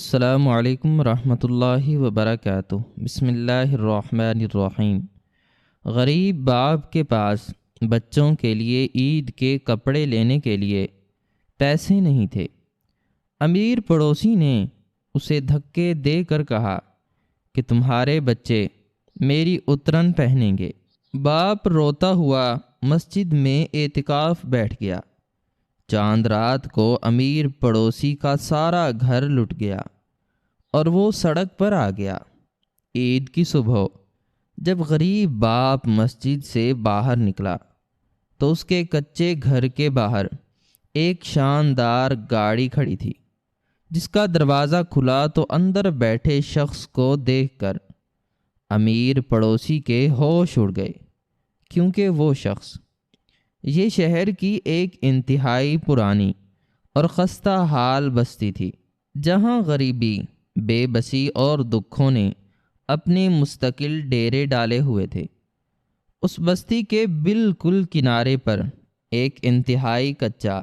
السلام علیکم ورحمۃ اللہ وبرکاتہ۔ بسم اللہ الرحمن الرحیم۔ غریب باپ کے پاس بچوں کے لیے عید کے کپڑے لینے کے لیے پیسے نہیں تھے۔ امیر پڑوسی نے اسے دھکے دے کر کہا کہ تمہارے بچے میری اترن پہنیں گے۔ باپ روتا ہوا مسجد میں اعتکاف بیٹھ گیا۔ چاند رات کو امیر پڑوسی کا سارا گھر لٹ گیا اور وہ سڑک پر آ گیا۔ عید کی صبح جب غریب باپ مسجد سے باہر نکلا تو اس کے کچے گھر کے باہر ایک شاندار گاڑی کھڑی تھی، جس کا دروازہ کھلا تو اندر بیٹھے شخص کو دیکھ کر امیر پڑوسی کے ہوش اڑ گئے، کیونکہ وہ شخص یہ شہر کی ایک انتہائی پرانی اور خستہ حال بستی تھی، جہاں غریبی، بے بسی اور دکھوں نے اپنے مستقل ڈیرے ڈالے ہوئے تھے۔ اس بستی کے بالکل کنارے پر ایک انتہائی کچا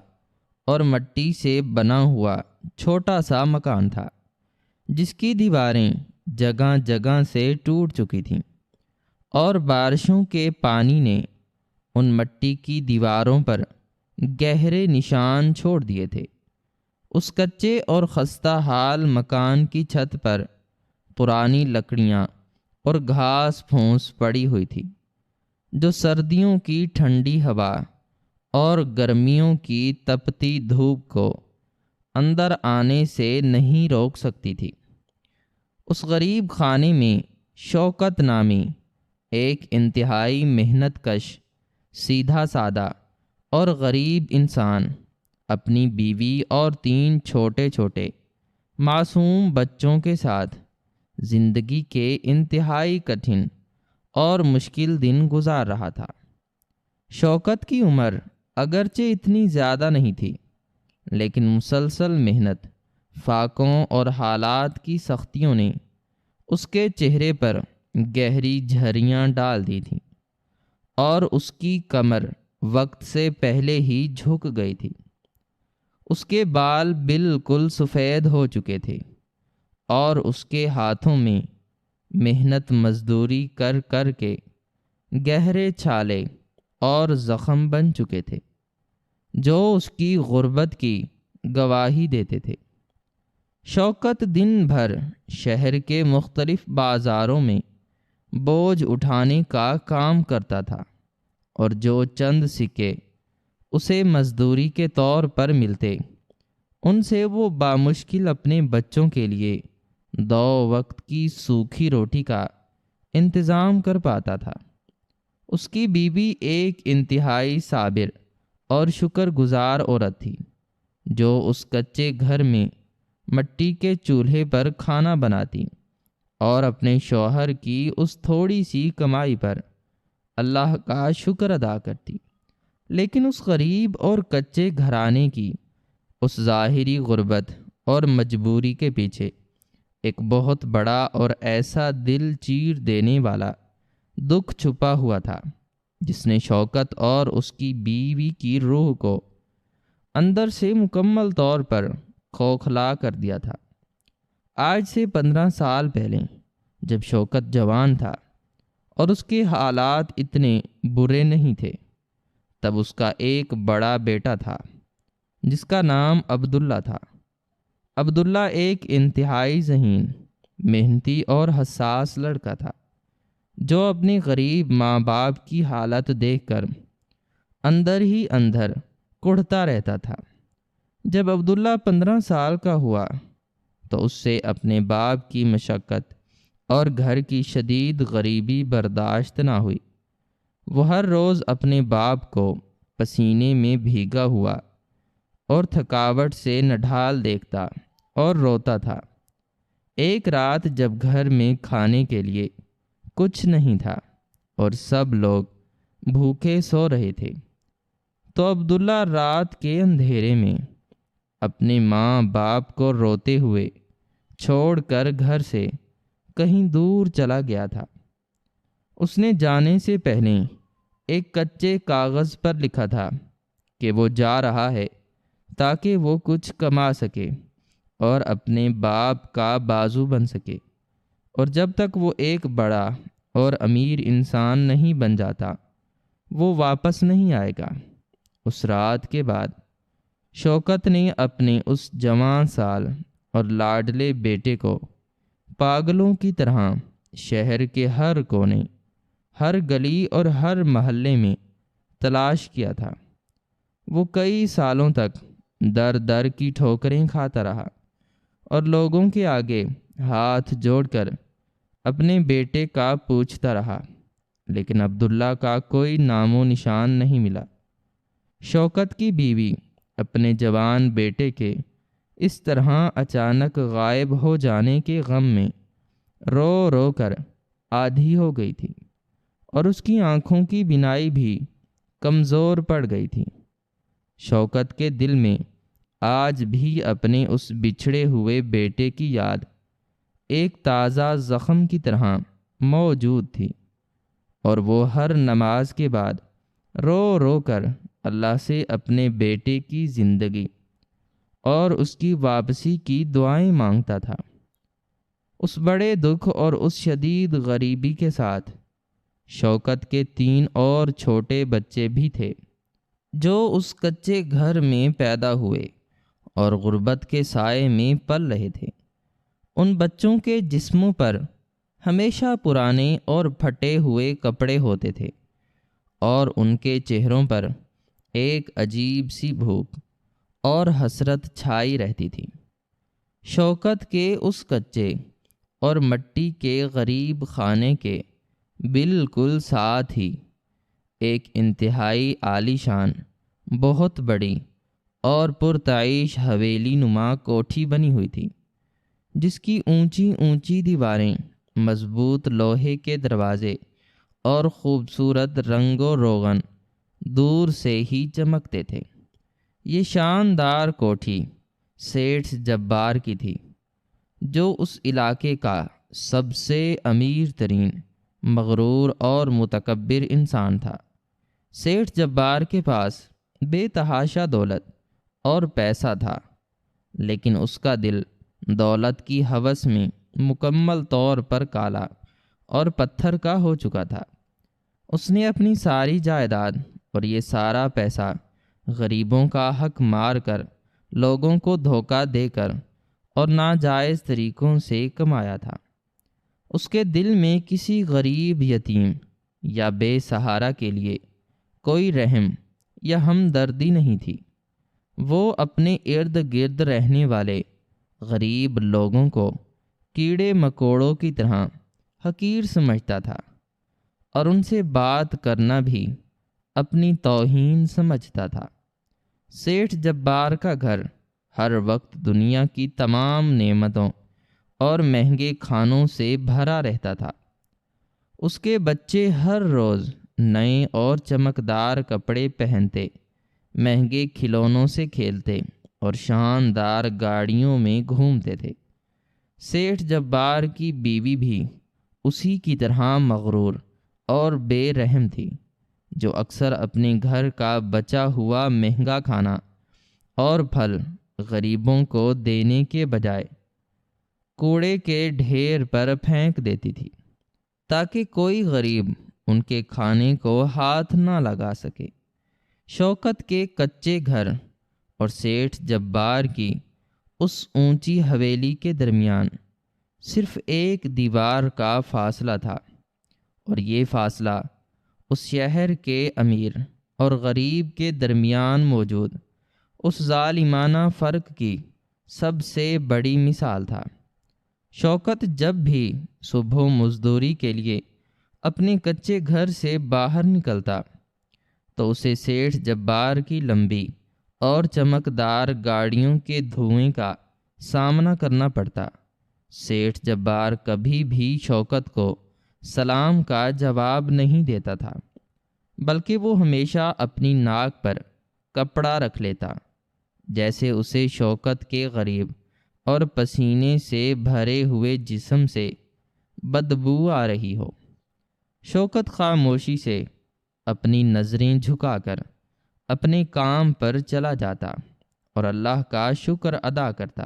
اور مٹی سے بنا ہوا چھوٹا سا مکان تھا، جس کی دیواریں جگہ جگہ سے ٹوٹ چکی تھیں اور بارشوں کے پانی نے ان مٹی کی دیواروں پر گہرے نشان چھوڑ دیے تھے۔ اس کچے اور خستہ حال مکان کی چھت پر پرانی لکڑیاں اور گھاس پھوس پڑی ہوئی تھی، جو سردیوں کی ٹھنڈی ہوا اور گرمیوں کی تپتی دھوپ کو اندر آنے سے نہیں روک سکتی تھی۔ اس غریب خانے میں شوکت نامی ایک انتہائی محنت کش، سیدھا سادہ اور غریب انسان اپنی بیوی اور 3 چھوٹے چھوٹے معصوم بچوں کے ساتھ زندگی کے انتہائی کٹھن اور مشکل دن گزار رہا تھا۔ شوکت کی عمر اگرچہ اتنی زیادہ نہیں تھی، لیکن مسلسل محنت، فاقوں اور حالات کی سختیوں نے اس کے چہرے پر گہری جھریاں ڈال دی تھیں اور اس کی کمر وقت سے پہلے ہی جھک گئی تھی۔ اس کے بال بالکل سفید ہو چکے تھے اور اس کے ہاتھوں میں محنت مزدوری کر کر کے گہرے چھالے اور زخم بن چکے تھے، جو اس کی غربت کی گواہی دیتے تھے۔ شوکت دن بھر شہر کے مختلف بازاروں میں بوجھ اٹھانے کا کام کرتا تھا، اور جو چند سکے اسے مزدوری کے طور پر ملتے، ان سے وہ بامشکل اپنے بچوں کے لیے 2 وقت کی سوکھی روٹی کا انتظام کر پاتا تھا۔ اس کی بیوی ایک انتہائی صابر اور شکر گزار عورت تھی، جو اس کچے گھر میں مٹی کے چولہے پر کھانا بناتی اور اپنے شوہر کی اس تھوڑی سی کمائی پر اللہ کا شکر ادا کرتی۔ لیکن اس غریب اور کچے گھرانے کی اس ظاہری غربت اور مجبوری کے پیچھے ایک بہت بڑا اور ایسا دل چیر دینے والا دکھ چھپا ہوا تھا، جس نے شوکت اور اس کی بیوی کی روح کو اندر سے مکمل طور پر کھوکھلا کر دیا تھا۔ آج سے 15 سال پہلے جب شوکت جوان تھا اور اس کے حالات اتنے برے نہیں تھے، تب اس کا ایک بڑا بیٹا تھا، جس کا نام عبداللہ تھا۔ عبداللہ ایک انتہائی ذہین، محنتی اور حساس لڑکا تھا، جو اپنے غریب ماں باپ کی حالت دیکھ کر اندر ہی اندر کڑھتا رہتا تھا۔ جب عبداللہ 15 سال کا ہوا تو اس سے اپنے باپ کی مشقت اور گھر کی شدید غریبی برداشت نہ ہوئی۔ وہ ہر روز اپنے باپ کو پسینے میں بھیگا ہوا اور تھکاوٹ سے نڈھال دیکھتا اور روتا تھا۔ ایک رات جب گھر میں کھانے کے لیے کچھ نہیں تھا اور سب لوگ بھوکے سو رہے تھے، تو عبداللہ رات کے اندھیرے میں اپنے ماں باپ کو روتے ہوئے چھوڑ کر گھر سے کہیں دور چلا گیا تھا۔ اس نے جانے سے پہلے ایک کچے کاغذ پر لکھا تھا کہ وہ جا رہا ہے تاکہ وہ کچھ کما سکے اور اپنے باپ کا بازو بن سکے، اور جب تک وہ ایک بڑا اور امیر انسان نہیں بن جاتا وہ واپس نہیں آئے گا۔ اس رات کے بعد شوکت نے اپنے اس جوان سال اور لاڈلے بیٹے کو پاگلوں کی طرح شہر کے ہر کونے، ہر گلی اور ہر محلے میں تلاش کیا تھا۔ وہ کئی سالوں تک در در کی ٹھوکریں کھاتا رہا اور لوگوں کے آگے ہاتھ جوڑ کر اپنے بیٹے کا پوچھتا رہا، لیکن عبداللہ کا کوئی نام و نشان نہیں ملا۔ شوکت کی بیوی اپنے جوان بیٹے کے اس طرح اچانک غائب ہو جانے کے غم میں رو رو کر آدھی ہو گئی تھی، اور اس کی آنکھوں کی بینائی بھی کمزور پڑ گئی تھی۔ شوکت کے دل میں آج بھی اپنے اس بچھڑے ہوئے بیٹے کی یاد ایک تازہ زخم کی طرح موجود تھی، اور وہ ہر نماز کے بعد رو رو کر اللہ سے اپنے بیٹے کی زندگی اور اس کی واپسی کی دعائیں مانگتا تھا۔ اس بڑے دکھ اور اس شدید غریبی کے ساتھ شوکت کے 3 اور چھوٹے بچے بھی تھے، جو اس کچے گھر میں پیدا ہوئے اور غربت کے سائے میں پل رہے تھے۔ ان بچوں کے جسموں پر ہمیشہ پرانے اور پھٹے ہوئے کپڑے ہوتے تھے، اور ان کے چہروں پر ایک عجیب سی بھوک اور حسرت چھائی رہتی تھی۔ شوکت کے اس کچے اور مٹی کے غریب خانے کے بالکل ساتھ ہی ایک انتہائی عالی شان، بہت بڑی اور پرتعیش حویلی نما کوٹھی بنی ہوئی تھی، جس کی اونچی اونچی دیواریں، مضبوط لوہے کے دروازے اور خوبصورت رنگ و روغن دور سے ہی چمکتے تھے۔ یہ شاندار کوٹھی سیٹھ جبار کی تھی، جو اس علاقے کا سب سے امیر ترین، مغرور اور متکبر انسان تھا۔ سیٹھ جبار کے پاس بے تحاشا دولت اور پیسہ تھا، لیکن اس کا دل دولت کی ہوس میں مکمل طور پر کالا اور پتھر کا ہو چکا تھا۔ اس نے اپنی ساری جائیداد اور یہ سارا پیسہ غریبوں کا حق مار کر، لوگوں کو دھوکہ دے کر اور ناجائز طریقوں سے کمایا تھا۔ اس کے دل میں کسی غریب، یتیم یا بے سہارا کے لیے کوئی رحم یا ہمدردی نہیں تھی۔ وہ اپنے ارد گرد رہنے والے غریب لوگوں کو کیڑے مکوڑوں کی طرح حقیر سمجھتا تھا، اور ان سے بات کرنا بھی اپنی توہین سمجھتا تھا۔ سیٹھ جبار کا گھر ہر وقت دنیا کی تمام نعمتوں اور مہنگے کھانوں سے بھرا رہتا تھا۔ اس کے بچے ہر روز نئے اور چمکدار کپڑے پہنتے، مہنگے کھلونوں سے کھیلتے اور شاندار گاڑیوں میں گھومتے تھے۔ سیٹھ جبار کی بیوی بھی اسی کی طرح مغرور اور بے رحم تھی، جو اکثر اپنے گھر کا بچا ہوا مہنگا کھانا اور پھل غریبوں کو دینے کے بجائے کوڑے کے ڈھیر پر پھینک دیتی تھی، تاکہ کوئی غریب ان کے کھانے کو ہاتھ نہ لگا سکے۔ شوکت کے کچے گھر اور سیٹھ جبار کی اس اونچی حویلی کے درمیان صرف ایک دیوار کا فاصلہ تھا، اور یہ فاصلہ اس شہر کے امیر اور غریب کے درمیان موجود اس ظالمانہ فرق کی سب سے بڑی مثال تھا۔ شوکت جب بھی صبح مزدوری کے لیے اپنے کچے گھر سے باہر نکلتا تو اسے سیٹھ جبار کی لمبی اور چمکدار گاڑیوں کے دھوئیں کا سامنا کرنا پڑتا۔ سیٹھ جبار کبھی بھی شوکت کو سلام کا جواب نہیں دیتا تھا، بلکہ وہ ہمیشہ اپنی ناک پر کپڑا رکھ لیتا، جیسے اسے شوکت کے غریب اور پسینے سے بھرے ہوئے جسم سے بدبو آ رہی ہو۔ شوکت خاموشی سے اپنی نظریں جھکا کر اپنے کام پر چلا جاتا اور اللہ کا شکر ادا کرتا۔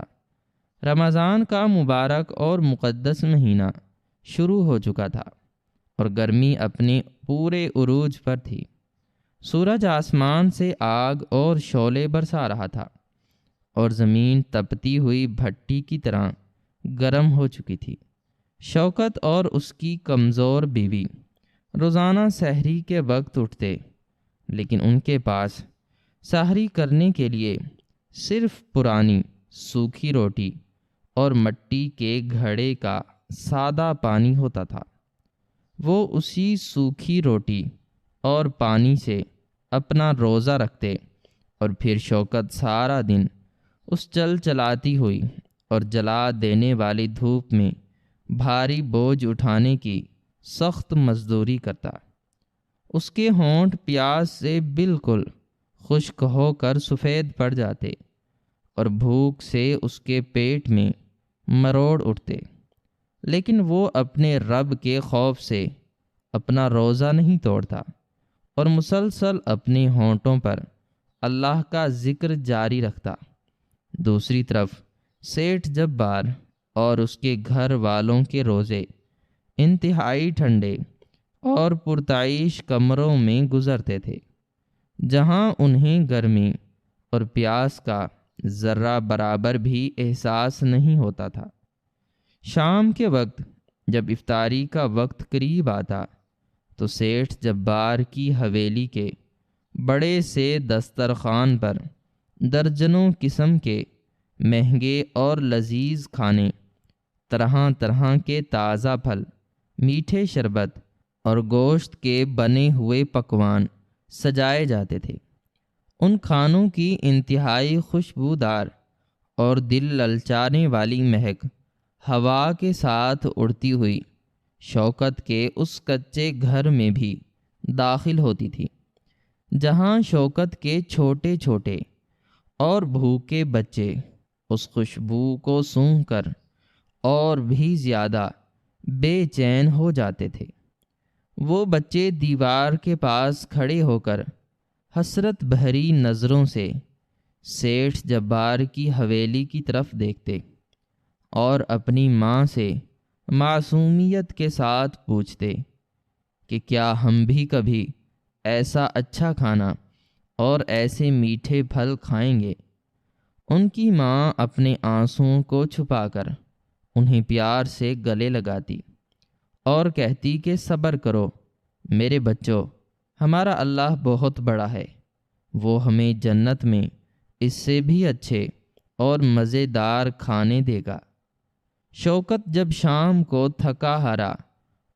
رمضان کا مبارک اور مقدس مہینہ شروع ہو چکا تھا اور گرمی اپنے پورے عروج پر تھی۔ سورج آسمان سے آگ اور شعلے برسا رہا تھا اور زمین تپتی ہوئی بھٹی کی طرح گرم ہو چکی تھی۔ شوکت اور اس کی کمزور بیوی روزانہ سحری کے وقت اٹھتے، لیکن ان کے پاس سحری کرنے کے لیے صرف پرانی سوکھی روٹی اور مٹی کے گھڑے کا سادہ پانی ہوتا تھا۔ وہ اسی سوکھی روٹی اور پانی سے اپنا روزہ رکھتے اور پھر شوکت سارا دن اس چل چلاتی ہوئی اور جلا دینے والی دھوپ میں بھاری بوجھ اٹھانے کی سخت مزدوری کرتا۔ اس کے ہونٹ پیاس سے بالکل خشک ہو کر سفید پڑ جاتے اور بھوک سے اس کے پیٹ میں مروڑ اٹھتے، لیکن وہ اپنے رب کے خوف سے اپنا روزہ نہیں توڑتا اور مسلسل اپنے ہونٹوں پر اللہ کا ذکر جاری رکھتا۔ دوسری طرف سیٹھ جبار اور اس کے گھر والوں کے روزے انتہائی ٹھنڈے اور پرتعیش کمروں میں گزرتے تھے، جہاں انہیں گرمی اور پیاس کا ذرہ برابر بھی احساس نہیں ہوتا تھا۔ شام کے وقت جب افطاری کا وقت قریب آتا تو سیٹھ جبار کی حویلی کے بڑے سے دسترخوان پر درجنوں قسم کے مہنگے اور لذیذ کھانے، طرح طرح کے تازہ پھل، میٹھے شربت اور گوشت کے بنے ہوئے پکوان سجائے جاتے تھے۔ ان کھانوں کی انتہائی خوشبودار اور دل للچانے والی مہک ہوا کے ساتھ اڑتی ہوئی شوکت کے اس کچے گھر میں بھی داخل ہوتی تھی، جہاں شوکت کے چھوٹے چھوٹے اور بھوکے بچے اس خوشبو کو سونگھ کر اور بھی زیادہ بے چین ہو جاتے تھے۔ وہ بچے دیوار کے پاس کھڑے ہو کر حسرت بھری نظروں سے سیٹھ جبار کی حویلی کی طرف دیکھتے اور اپنی ماں سے معصومیت کے ساتھ پوچھتے کہ کیا ہم بھی کبھی ایسا اچھا کھانا اور ایسے میٹھے پھل کھائیں گے۔ ان کی ماں اپنے آنسوؤں کو چھپا کر انہیں پیار سے گلے لگاتی اور کہتی کہ صبر کرو میرے بچوں، ہمارا اللہ بہت بڑا ہے، وہ ہمیں جنت میں اس سے بھی اچھے اور مزیدار کھانے دے گا۔ شوکت جب شام کو تھکا ہارا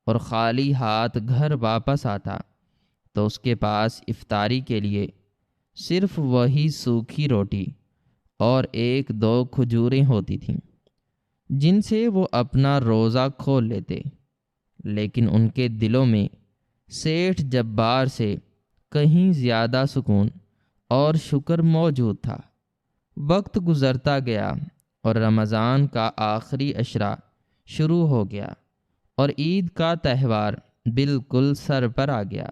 اور خالی ہاتھ گھر واپس آتا تو اس کے پاس افطاری کے لیے صرف وہی سوکھی روٹی اور ایک دو کھجوریں ہوتی تھیں، جن سے وہ اپنا روزہ کھول لیتے، لیکن ان کے دلوں میں سیٹھ جبار سے کہیں زیادہ سکون اور شکر موجود تھا۔ وقت گزرتا گیا اور رمضان کا آخری عشرہ شروع ہو گیا اور عید کا تہوار بالکل سر پر آ گیا۔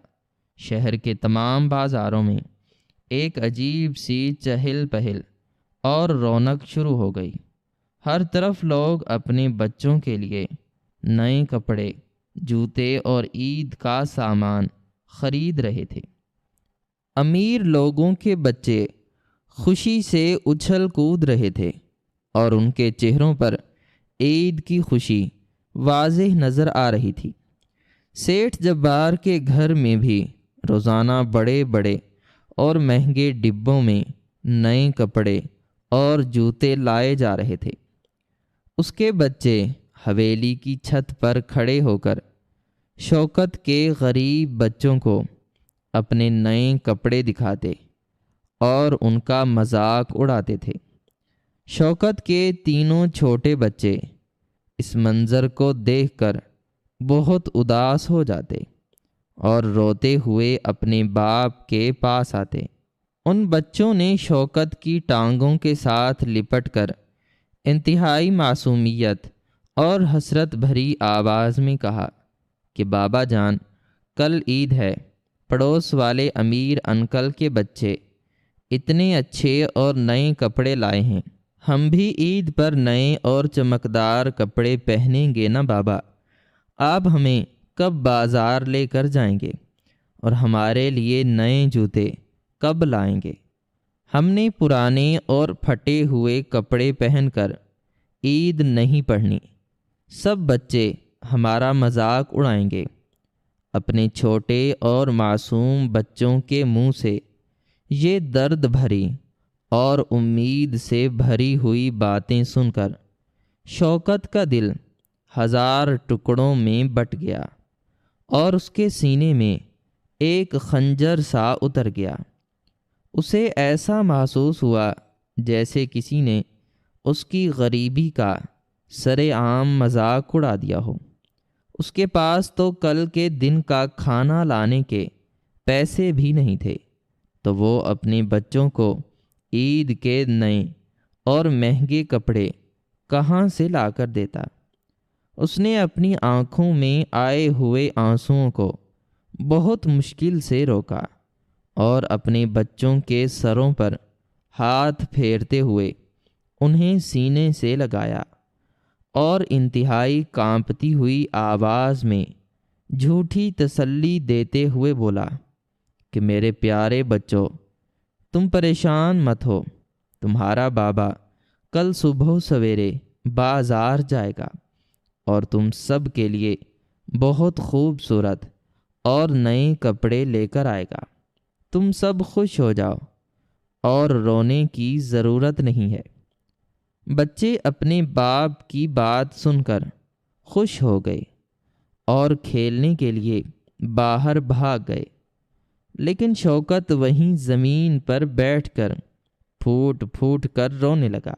شہر کے تمام بازاروں میں ایک عجیب سی چہل پہل اور رونق شروع ہو گئی۔ ہر طرف لوگ اپنے بچوں کے لیے نئے کپڑے، جوتے اور عید کا سامان خرید رہے تھے۔ امیر لوگوں کے بچے خوشی سے اچھل کود رہے تھے اور ان کے چہروں پر عید کی خوشی واضح نظر آ رہی تھی۔ سیٹھ جبار کے گھر میں بھی روزانہ بڑے بڑے اور مہنگے ڈبوں میں نئے کپڑے اور جوتے لائے جا رہے تھے۔ اس کے بچے حویلی کی چھت پر کھڑے ہو کر شوکت کے غریب بچوں کو اپنے نئے کپڑے دکھاتے اور ان کا مذاق اڑاتے تھے۔ شوکت کے تینوں چھوٹے بچے اس منظر کو دیکھ کر بہت اداس ہو جاتے اور روتے ہوئے اپنے باپ کے پاس آتے۔ ان بچوں نے شوکت کی ٹانگوں کے ساتھ لپٹ کر انتہائی معصومیت اور حسرت بھری آواز میں کہا کہ بابا جان، کل عید ہے، پڑوس والے امیر انکل کے بچے اتنے اچھے اور نئے کپڑے لائے ہیں، ہم بھی عید پر نئے اور چمکدار کپڑے پہنیں گے نا بابا؟ آپ ہمیں کب بازار لے کر جائیں گے اور ہمارے لیے نئے جوتے کب لائیں گے؟ ہم نے پرانے اور پھٹے ہوئے کپڑے پہن کر عید نہیں پڑھنی۔ سب بچے ہمارا مذاق اڑائیں گے۔ اپنے چھوٹے اور معصوم بچوں کے منہ سے یہ درد بھری اور امید سے بھری ہوئی باتیں سن کر شوکت کا دل 1000 ٹکڑوں میں بٹ گیا اور اس کے سینے میں ایک خنجر سا اتر گیا۔ اسے ایسا محسوس ہوا جیسے کسی نے اس کی غریبی کا سرے عام مذاق اڑا دیا ہو۔ اس کے پاس تو کل کے دن کا کھانا لانے کے پیسے بھی نہیں تھے، تو وہ اپنے بچوں کو عید کے نئے اور مہنگے کپڑے کہاں سے لا کر دیتا؟ اس نے اپنی آنکھوں میں آئے ہوئے آنسوؤں کو بہت مشکل سے روکا اور اپنے بچوں کے سروں پر ہاتھ پھیرتے ہوئے انہیں سینے سے لگایا اور انتہائی کانپتی ہوئی آواز میں جھوٹی تسلی دیتے ہوئے بولا کہ میرے پیارے بچوں، تم پریشان مت ہو، تمہارا بابا کل صبح سویرے بازار جائے گا اور تم سب کے لیے بہت خوبصورت اور نئے کپڑے لے کر آئے گا۔ تم سب خوش ہو جاؤ اور رونے کی ضرورت نہیں ہے۔ بچے اپنے باپ کی بات سن کر خوش ہو گئے اور کھیلنے کے لیے باہر بھاگ گئے، لیکن شوکت وہیں زمین پر بیٹھ کر پھوٹ پھوٹ کر رونے لگا۔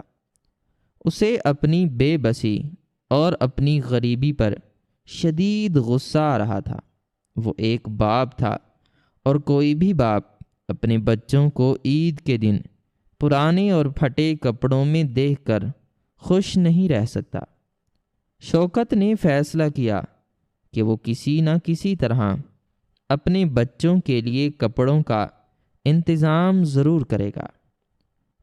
اسے اپنی بے بسی اور اپنی غریبی پر شدید غصہ آ رہا تھا۔ وہ ایک باپ تھا اور کوئی بھی باپ اپنے بچوں کو عید کے دن پرانے اور پھٹے کپڑوں میں دیکھ کر خوش نہیں رہ سکتا۔ شوکت نے فیصلہ کیا کہ وہ کسی نہ کسی طرح اپنے بچوں کے لیے کپڑوں کا انتظام ضرور کرے گا۔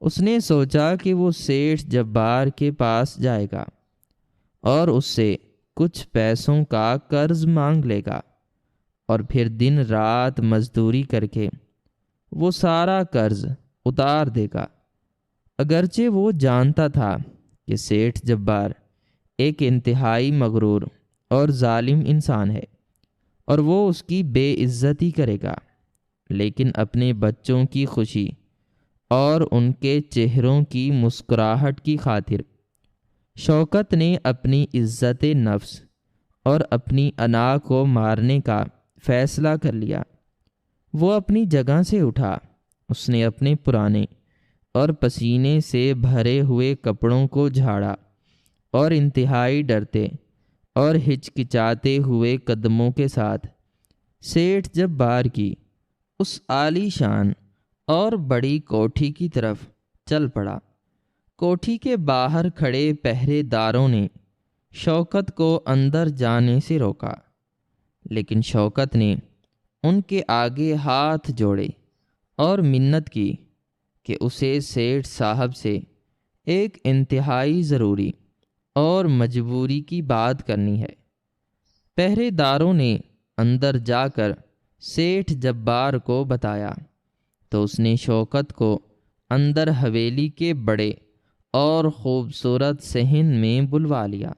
اس نے سوچا کہ وہ سیٹھ جبار کے پاس جائے گا اور اس سے کچھ پیسوں کا قرض مانگ لے گا اور پھر دن رات مزدوری کر کے وہ سارا قرض اتار دے گا۔ اگرچہ وہ جانتا تھا کہ سیٹھ جبار ایک انتہائی مغرور اور ظالم انسان ہے اور وہ اس کی بے عزتی کرے گا، لیکن اپنے بچوں کی خوشی اور ان کے چہروں کی مسکراہٹ کی خاطر شوکت نے اپنی عزت نفس اور اپنی انا کو مارنے کا فیصلہ کر لیا۔ وہ اپنی جگہ سے اٹھا، اس نے اپنے پرانے اور پسینے سے بھرے ہوئے کپڑوں کو جھاڑا اور انتہائی ڈرتے اور ہچکچاتے ہوئے قدموں کے ساتھ سیٹھ جبار کی اس عالی شان اور بڑی کوٹھی کی طرف چل پڑا۔ کوٹھی کے باہر کھڑے پہرے داروں نے شوکت کو اندر جانے سے روکا، لیکن شوکت نے ان کے آگے ہاتھ جوڑے اور منت کی کہ اسے سیٹھ صاحب سے ایک انتہائی ضروری اور مجبوری کی بات کرنی ہے۔ پہرے داروں نے اندر جا کر سیٹھ جبار کو بتایا تو اس نے شوکت کو اندر حویلی کے بڑے اور خوبصورت صحن میں بلوا لیا۔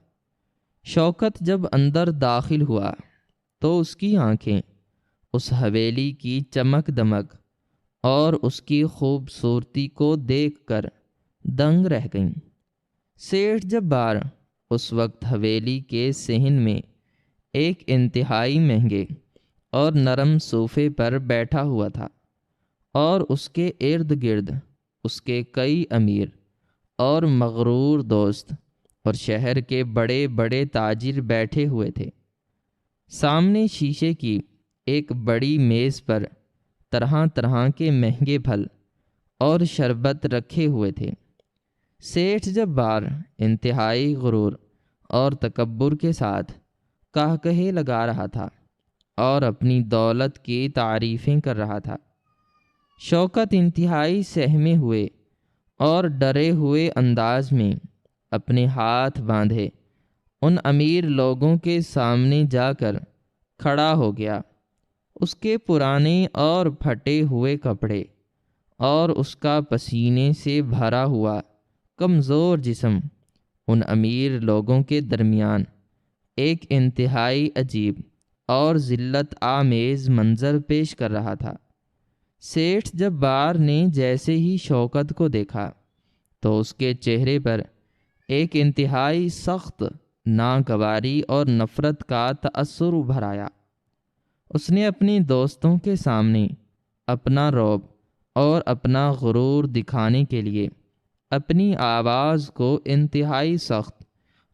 شوکت جب اندر داخل ہوا تو اس کی آنکھیں اس حویلی کی چمک دمک اور اس کی خوبصورتی کو دیکھ کر دنگ رہ گئیں۔ سیٹھ جبار اس وقت حویلی کے صحن میں ایک انتہائی مہنگے اور نرم صوفے پر بیٹھا ہوا تھا اور اس کے ارد گرد اس کے کئی امیر اور مغرور دوست اور شہر کے بڑے بڑے تاجر بیٹھے ہوئے تھے۔ سامنے شیشے کی ایک بڑی میز پر طرح طرح کے مہنگے پھل اور شربت رکھے ہوئے تھے۔ سیٹھ جبار انتہائی غرور اور تکبر کے ساتھ قہقہے لگا رہا تھا اور اپنی دولت کی تعریفیں کر رہا تھا۔ شوکت انتہائی سہمے ہوئے اور ڈرے ہوئے انداز میں اپنے ہاتھ باندھے ان امیر لوگوں کے سامنے جا کر کھڑا ہو گیا۔ اس کے پرانے اور پھٹے ہوئے کپڑے اور اس کا پسینے سے بھرا ہوا کمزور جسم ان امیر لوگوں کے درمیان ایک انتہائی عجیب اور ذلت آمیز منظر پیش کر رہا تھا۔ سیٹھ جبار نے جیسے ہی شوکت کو دیکھا تو اس کے چہرے پر ایک انتہائی سخت ناگواری اور نفرت کا تأثر ابھر آیا۔ اس نے اپنے دوستوں کے سامنے اپنا رعب اور اپنا غرور دکھانے کے لیے اپنی آواز کو انتہائی سخت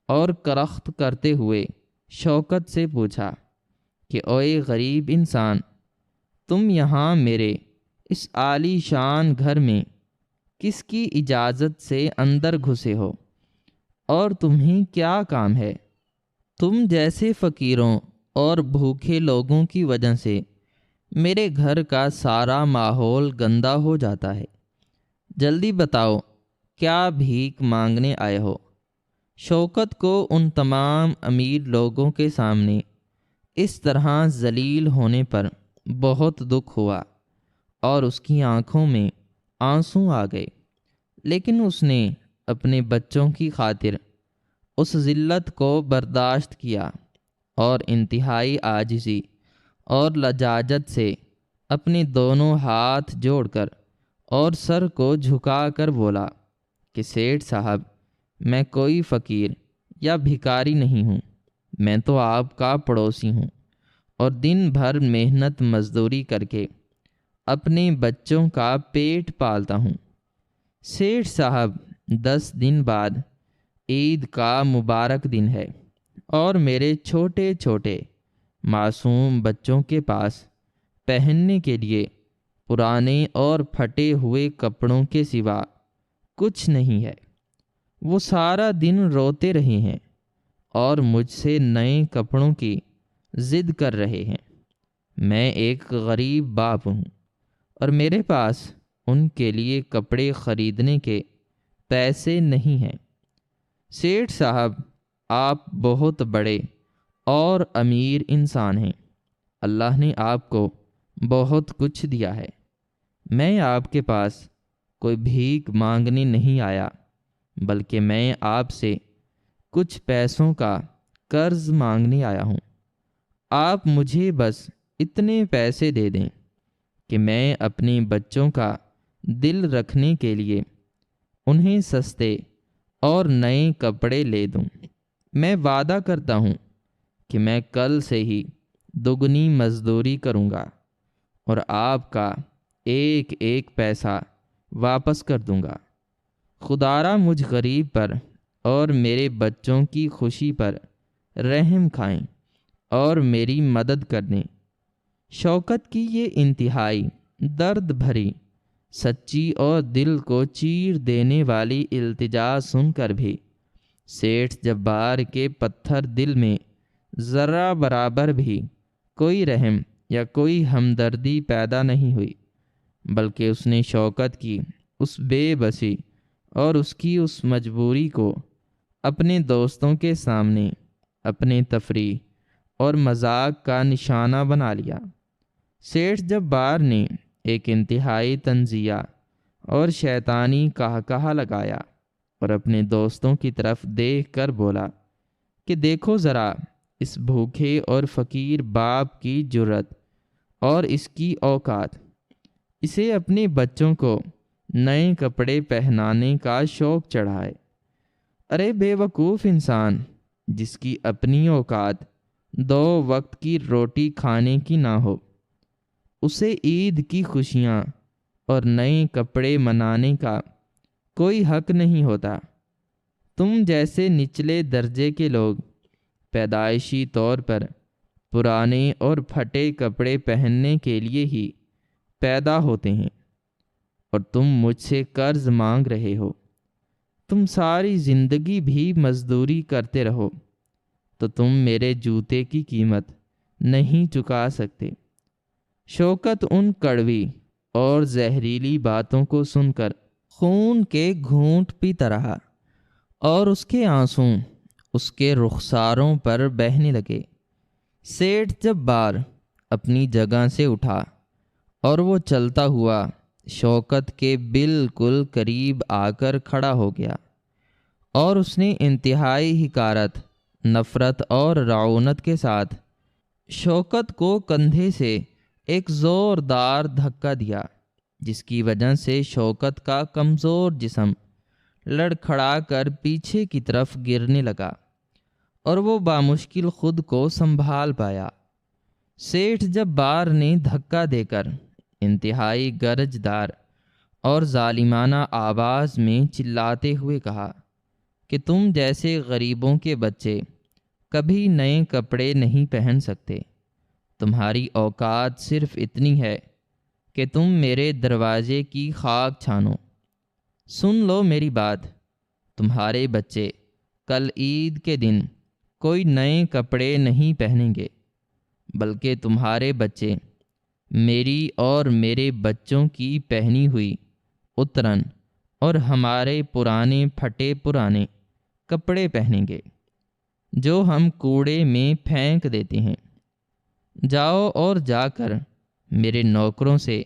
اور کرخت کرتے ہوئے شوکت سے پوچھا کہ اوئے غریب انسان، تم یہاں میرے اس عالی شان گھر میں کس کی اجازت سے اندر گھسے ہو، اور تمہیں کیا کام ہے؟ تم جیسے فقیروں اور بھوکے لوگوں کی وجہ سے میرے گھر کا سارا ماحول گندا ہو جاتا ہے۔ جلدی بتاؤ، کیا بھیک مانگنے آئے ہو؟ شوکت کو ان تمام امیر لوگوں کے سامنے اس طرح ذلیل ہونے پر بہت دکھ ہوا اور اس کی آنکھوں میں آنسو آ گئے، لیکن اس نے اپنے بچوں کی خاطر اس ذلت کو برداشت کیا اور انتہائی عاجزی اور لجاجت سے اپنے دونوں ہاتھ جوڑ کر اور سر کو جھکا کر بولا کہ سیٹھ صاحب، میں کوئی فقیر یا بھکاری نہیں ہوں، میں تو آپ کا پڑوسی ہوں اور دن بھر محنت مزدوری کر کے اپنے بچوں کا پیٹ پالتا ہوں۔ سیٹھ صاحب، 10 دن بعد عید کا مبارک دن ہے اور میرے چھوٹے چھوٹے معصوم بچوں کے پاس پہننے کے لیے پرانے اور پھٹے ہوئے کپڑوں کے سوا کچھ نہیں ہے۔ وہ سارا دن روتے رہے ہیں اور مجھ سے نئے کپڑوں کی ضد کر رہے ہیں۔ میں ایک غریب باپ ہوں اور میرے پاس ان کے لیے کپڑے خریدنے کے پیسے نہیں ہیں۔ سیٹھ صاحب، آپ بہت بڑے اور امیر انسان ہیں، اللہ نے آپ کو بہت کچھ دیا ہے۔ میں آپ کے پاس کوئی بھیک مانگنے نہیں آیا، بلکہ میں آپ سے کچھ پیسوں کا قرض مانگنے آیا ہوں۔ آپ مجھے بس اتنے پیسے دے دیں کہ میں اپنے بچوں کا دل رکھنے کے لیے انہیں سستے اور نئے کپڑے لے دوں۔ میں وعدہ کرتا ہوں کہ میں کل سے ہی دگنی مزدوری کروں گا اور آپ کا ایک ایک پیسہ واپس کر دوں گا۔ خدارا مجھ غریب پر اور میرے بچوں کی خوشی پر رحم کھائیں اور میری مدد کر دیں۔ شوکت کی یہ انتہائی درد بھری، سچی اور دل کو چیر دینے والی التجا سن کر بھی سیٹھ جبار کے پتھر دل میں ذرہ برابر بھی کوئی رحم یا کوئی ہمدردی پیدا نہیں ہوئی، بلکہ اس نے شوکت کی اس بے بسی اور اس کی اس مجبوری کو اپنے دوستوں کے سامنے اپنے تفریح اور مذاق کا نشانہ بنا لیا۔ سیٹھ جبار نے ایک انتہائی طنزیہ اور شیطانی قہقہہ لگایا اور اپنے دوستوں کی طرف دیکھ کر بولا کہ دیکھو ذرا اس بھوکے اور فقیر باپ کی جرأت اور اس کی اوقات، اسے اپنے بچوں کو نئے کپڑے پہنانے کا شوق چڑھا ہے۔ ارے بے وقوف انسان، جس کی اپنی اوقات 2 وقت کی روٹی کھانے کی نہ ہو، اسے عید کی خوشیاں اور نئے کپڑے منانے کا کوئی حق نہیں ہوتا۔ تم جیسے نچلے درجے کے لوگ پیدائشی طور پر پرانے اور پھٹے کپڑے پہننے کے لیے ہی پیدا ہوتے ہیں، اور تم مجھ سے قرض مانگ رہے ہو۔ تم ساری زندگی بھی مزدوری کرتے رہو تو تم میرے جوتے کی قیمت نہیں چکا سکتے۔ شوکت ان کڑوی اور زہریلی باتوں کو سن کر خون کے گھونٹ پیتا رہا اور اس کے آنسو اس کے رخساروں پر بہنے لگے۔ سیٹھ جبار اپنی جگہ سے اٹھا اور وہ چلتا ہوا شوکت کے بالکل قریب آ کر کھڑا ہو گیا، اور اس نے انتہائی حقارت، نفرت اور رعونت کے ساتھ شوکت کو کندھے سے ایک زوردار دھکا دیا، جس کی وجہ سے شوکت کا کمزور جسم لڑکھڑا کر پیچھے کی طرف گرنے لگا اور وہ بامشکل خود کو سنبھال پایا۔ سیٹھ جبار نے دھکا دے کر انتہائی گرجدار اور ظالمانہ آواز میں چلاتے ہوئے کہا کہ تم جیسے غریبوں کے بچے کبھی نئے کپڑے نہیں پہن سکتے۔ تمہاری اوقات صرف اتنی ہے کہ تم میرے دروازے کی خاک چھانو۔ سن لو میری بات، تمہارے بچے کل عید کے دن کوئی نئے کپڑے نہیں پہنیں گے، بلکہ تمہارے بچے میری اور میرے بچوں کی پہنی ہوئی اترن اور ہمارے پرانے پھٹے پرانے کپڑے پہنیں گے جو ہم کوڑے میں پھینک دیتے ہیں۔ جاؤ اور جا کر میرے نوکروں سے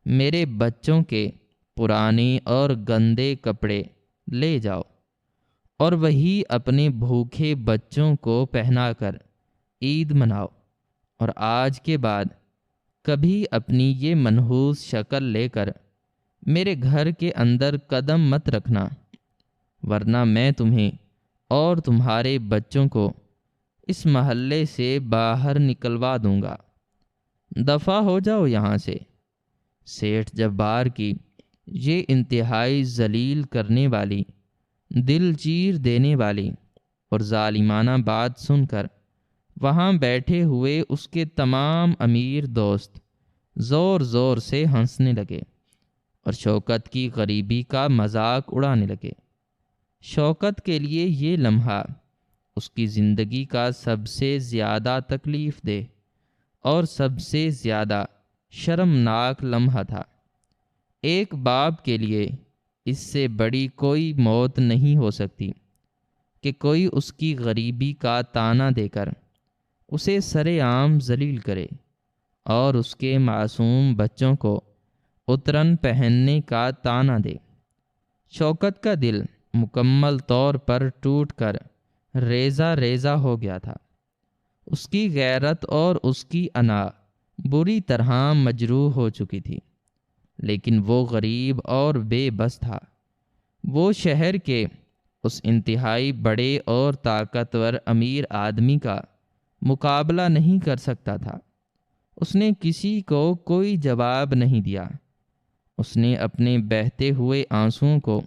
میرے بچوں کے پرانے اور گندے کپڑے لے جاؤ، اور وہی اپنے بھوکے بچوں کو پہنا کر عید مناؤ، اور آج کے بعد کبھی اپنی یہ منحوس شکل لے کر میرے گھر کے اندر قدم مت رکھنا، ورنہ میں تمہیں اور تمہارے بچوں کو اس محلے سے باہر نکلوا دوں گا۔ دفع ہو جاؤ یہاں سے۔ سیٹھ جبار کی یہ انتہائی ذلیل کرنے والی، دل چیر دینے والی اور ظالمانہ بات سن کر وہاں بیٹھے ہوئے اس کے تمام امیر دوست زور زور سے ہنسنے لگے اور شوکت کی غریبی کا مذاق اڑانے لگے۔ شوکت کے لیے یہ لمحہ اس کی زندگی کا سب سے زیادہ تکلیف دہ اور سب سے زیادہ شرمناک لمحہ تھا۔ ایک باپ کے لیے اس سے بڑی کوئی موت نہیں ہو سکتی کہ کوئی اس کی غریبی کا طعنہ دے کر اسے سر عام ذلیل کرے اور اس کے معصوم بچوں کو اترن پہننے کا طعنہ دے۔ شوکت کا دل مکمل طور پر ٹوٹ کر ریزہ ریزہ ہو گیا تھا۔ اس کی غیرت اور اس کی انا بری طرح مجروح ہو چکی تھی، لیکن وہ غریب اور بے بس تھا۔ وہ شہر کے اس انتہائی بڑے اور طاقتور امیر آدمی کا مقابلہ نہیں کر سکتا تھا۔ اس نے کسی کو کوئی جواب نہیں دیا۔ اس نے اپنے بہتے ہوئے آنسوؤں کو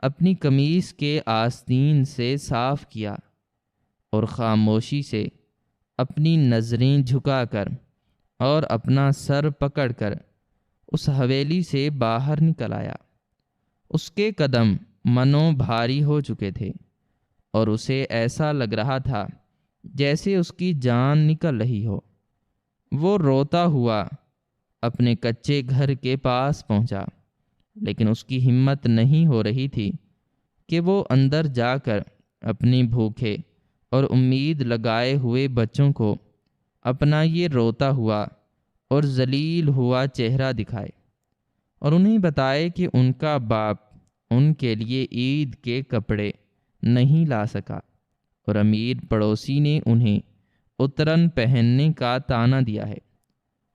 اپنی قمیص کے آستین سے صاف کیا اور خاموشی سے اپنی نظریں جھکا کر اور اپنا سر پکڑ کر اس حویلی سے باہر نکل آیا۔ اس کے قدم منوں بھاری ہو چکے تھے اور اسے ایسا لگ رہا تھا جیسے اس کی جان نکل رہی ہو۔ وہ روتا ہوا اپنے کچے گھر کے پاس پہنچا، لیکن اس کی ہمت نہیں ہو رہی تھی کہ وہ اندر جا کر اپنے بھوکے اور امید لگائے ہوئے بچوں کو اپنا یہ روتا ہوا اور ذلیل ہوا چہرہ دکھائے اور انہیں بتائے کہ ان کا باپ ان کے لیے عید کے کپڑے نہیں لا سکا اور امیر پڑوسی نے انہیں اترن پہننے کا طعنہ دیا ہے۔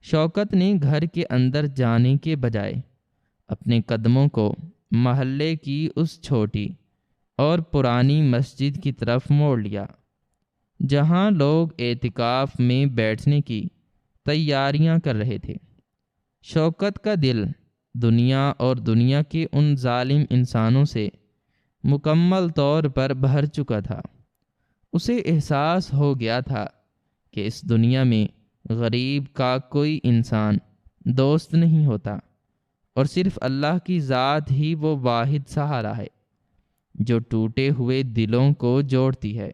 شوکت نے گھر کے اندر جانے کے بجائے اپنے قدموں کو محلے کی اس چھوٹی اور پرانی مسجد کی طرف موڑ لیا، جہاں لوگ اعتکاف میں بیٹھنے کی تیاریاں کر رہے تھے۔ شوکت کا دل دنیا اور دنیا کے ان ظالم انسانوں سے مکمل طور پر بھر چکا تھا۔ اسے احساس ہو گیا تھا کہ اس دنیا میں غریب کا کوئی انسان دوست نہیں ہوتا، اور صرف اللہ کی ذات ہی وہ واحد سہارا ہے جو ٹوٹے ہوئے دلوں کو جوڑتی ہے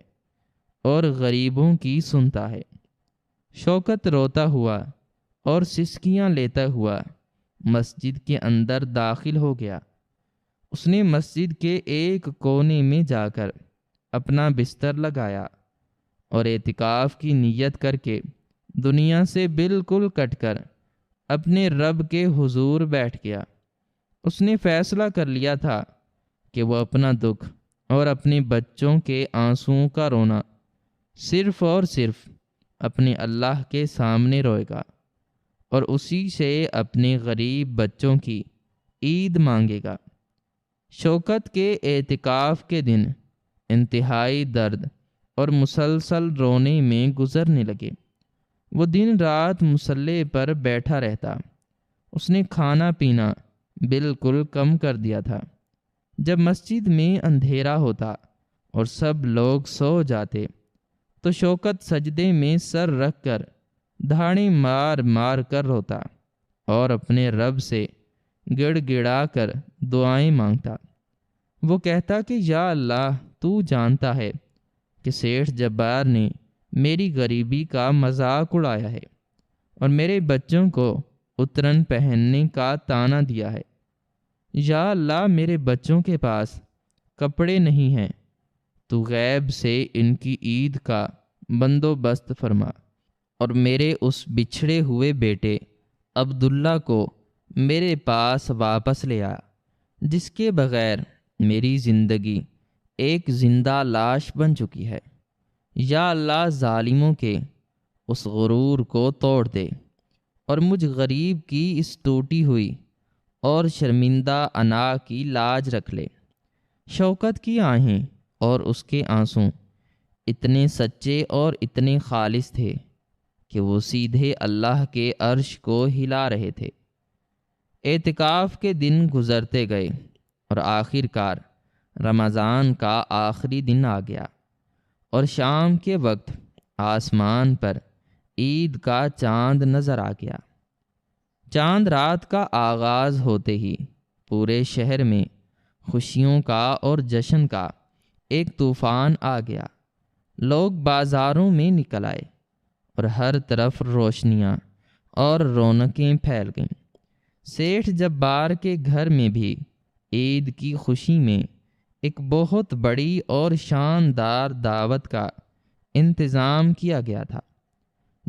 اور غریبوں کی سنتا ہے۔ شوکت روتا ہوا اور سسکیاں لیتا ہوا مسجد کے اندر داخل ہو گیا اس نے مسجد کے ایک کونے میں جا کر اپنا بستر لگایا اور اعتکاف کی نیت کر کے دنیا سے بالکل کٹ کر اپنے رب کے حضور بیٹھ گیا۔ اس نے فیصلہ کر لیا تھا کہ وہ اپنا دکھ اور اپنے بچوں کے آنسوؤں کا رونا صرف اور صرف اپنے اللہ کے سامنے روئے گا اور اسی سے اپنے غریب بچوں کی عید مانگے گا۔ شوکت کے اعتکاف کے دن انتہائی درد اور مسلسل رونے میں گزرنے لگے۔ وہ دن رات مصلے پر بیٹھا رہتا۔ اس نے کھانا پینا بالکل کم کر دیا تھا۔ جب مسجد میں اندھیرا ہوتا اور سب لوگ سو جاتے تو شوکت سجدے میں سر رکھ کر دھاڑیں مار مار کر روتا اور اپنے رب سے گڑ گڑا کر دعائیں مانگتا۔ وہ کہتا کہ یا اللہ، تو جانتا ہے کہ سیٹھ جبار نے میری غریبی کا مذاق اڑایا ہے اور میرے بچوں کو اترن پہننے کا طعنہ دیا ہے۔ یا اللہ، میرے بچوں کے پاس کپڑے نہیں ہیں، تو غیب سے ان کی عید کا بندوبست فرما اور میرے اس بچھڑے ہوئے بیٹے عبداللہ کو میرے پاس واپس لے آ، جس کے بغیر میری زندگی ایک زندہ لاش بن چکی ہے۔ یا اللہ، ظالموں کے اس غرور کو توڑ دے اور مجھ غریب کی اس ٹوٹی ہوئی اور شرمندہ انا کی لاج رکھ لے۔ شوکت کی آہیں اور اس کے آنسوں اتنے سچے اور اتنے خالص تھے کہ وہ سیدھے اللہ کے عرش کو ہلا رہے تھے۔ اعتکاف کے دن گزرتے گئے اور آخر کار رمضان کا آخری دن آ گیا اور شام کے وقت آسمان پر عید کا چاند نظر آ گیا۔ چاند رات کا آغاز ہوتے ہی پورے شہر میں خوشیوں کا اور جشن کا ایک طوفان آ گیا۔ لوگ بازاروں میں نکل آئے اور ہر طرف روشنیاں اور رونقیں پھیل گئیں۔ سیٹھ جبار کے گھر میں بھی عید کی خوشی میں ایک بہت بڑی اور شاندار دعوت کا انتظام کیا گیا تھا،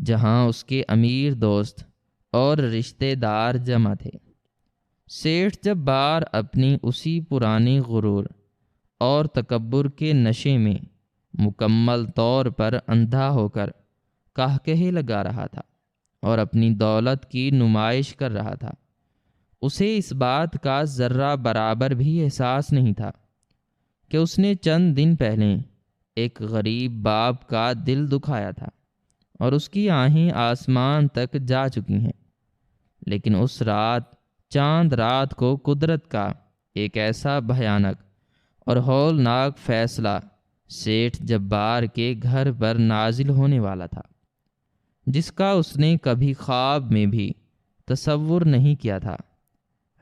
جہاں اس کے امیر دوست اور رشتہ دار جمع تھے۔ سیٹھ جبار اپنی اسی پرانے غرور اور تکبر کے نشے میں مکمل طور پر اندھا ہو کر قہقہے لگا رہا تھا اور اپنی دولت کی نمائش کر رہا تھا۔ اسے اس بات کا ذرہ برابر بھی احساس نہیں تھا کہ اس نے چند دن پہلے ایک غریب باپ کا دل دکھایا تھا اور اس کی آہیں آسمان تک جا چکی ہیں۔ لیکن اس رات، چاند رات کو، قدرت کا ایک ایسا بھیانک اور ہولناک فیصلہ سیٹھ جبار کے گھر پر نازل ہونے والا تھا، جس کا اس نے کبھی خواب میں بھی تصور نہیں کیا تھا۔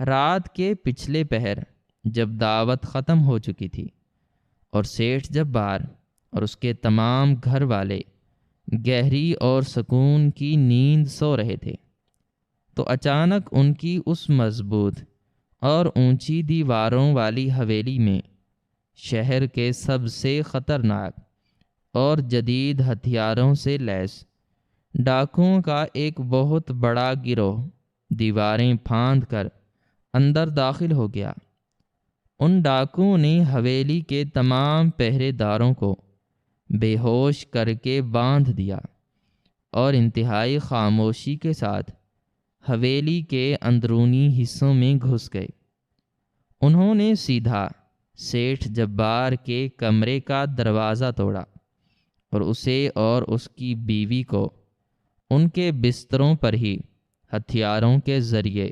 رات کے پچھلے پہر جب دعوت ختم ہو چکی تھی اور سیٹھ جبار اور اس کے تمام گھر والے گہری اور سکون کی نیند سو رہے تھے، تو اچانک ان کی اس مضبوط اور اونچی دیواروں والی حویلی میں شہر کے سب سے خطرناک اور جدید ہتھیاروں سے لیس ڈاکوؤں کا ایک بہت بڑا گروہ دیواریں پھاند کر اندر داخل ہو گیا۔ ان ڈاکوؤں نے حویلی کے تمام پہرے داروں کو بے ہوش کر کے باندھ دیا اور انتہائی خاموشی کے ساتھ حویلی کے اندرونی حصوں میں گھس گئے۔ انہوں نے سیدھا سیٹھ جبار کے کمرے کا دروازہ توڑا اور اسے اور اس کی بیوی کو ان کے بستروں پر ہی ہتھیاروں کے ذریعے،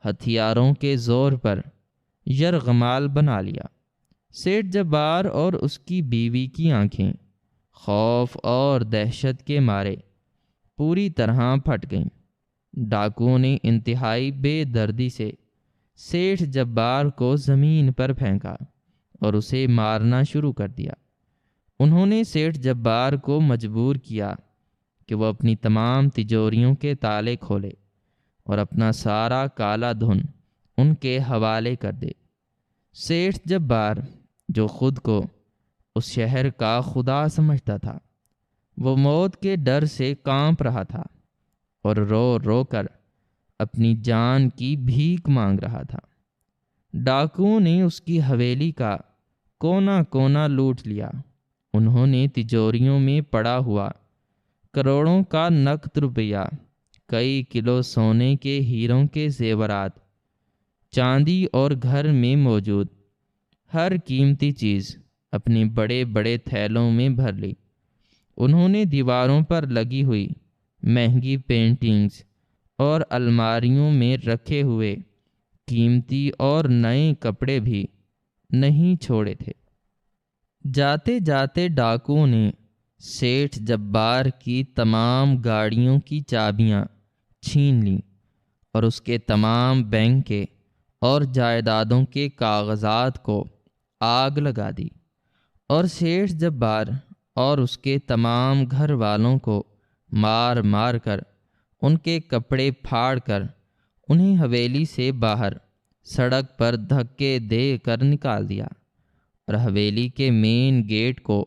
ہتھیاروں کے زور پر یرغمال بنا لیا۔ سیٹھ جبار اور اس کی بیوی کی آنکھیں خوف اور دہشت کے مارے پوری طرح پھٹ گئیں۔ ڈاکوؤں نے انتہائی بے دردی سے سیٹھ جبار کو زمین پر پھینکا اور اسے مارنا شروع کر دیا۔ انہوں نے سیٹھ جبار کو مجبور کیا کہ وہ اپنی تمام تجوریوں کے تالے کھولے اور اپنا سارا کالا دھن ان کے حوالے کر دے۔ سیٹھ جبار جو خود کو اس شہر کا خدا سمجھتا تھا، وہ موت کے ڈر سے کانپ رہا تھا اور رو رو کر اپنی جان کی بھیک مانگ رہا تھا۔ ڈاکوؤں نے اس کی حویلی کا کونا کونا لوٹ لیا۔ انہوں نے تجوریوں میں پڑا ہوا کروڑوں کا نقد روپیہ، کئی کلو سونے کے ہیروں کے زیورات، چاندی اور گھر میں موجود ہر قیمتی چیز اپنے بڑے بڑے تھیلوں میں بھر لی۔ انہوں نے دیواروں پر لگی ہوئی مہنگی پینٹنگز اور الماریوں میں رکھے ہوئے قیمتی اور نئے کپڑے بھی نہیں چھوڑے تھے۔ جاتے جاتے ڈاکوؤں نے سیٹھ جبار کی تمام گاڑیوں کی چابیاں چھین لیں اور اس کے تمام بینک کے اور جائیدادوں کے کاغذات کو آگ لگا دی، اور سیٹھ جبار اور اس کے تمام گھر والوں کو مار مار کر، ان کے کپڑے پھاڑ کر، انہیں حویلی سے باہر سڑک پر دھکے دے کر نکال دیا، اور حویلی کے مین گیٹ کو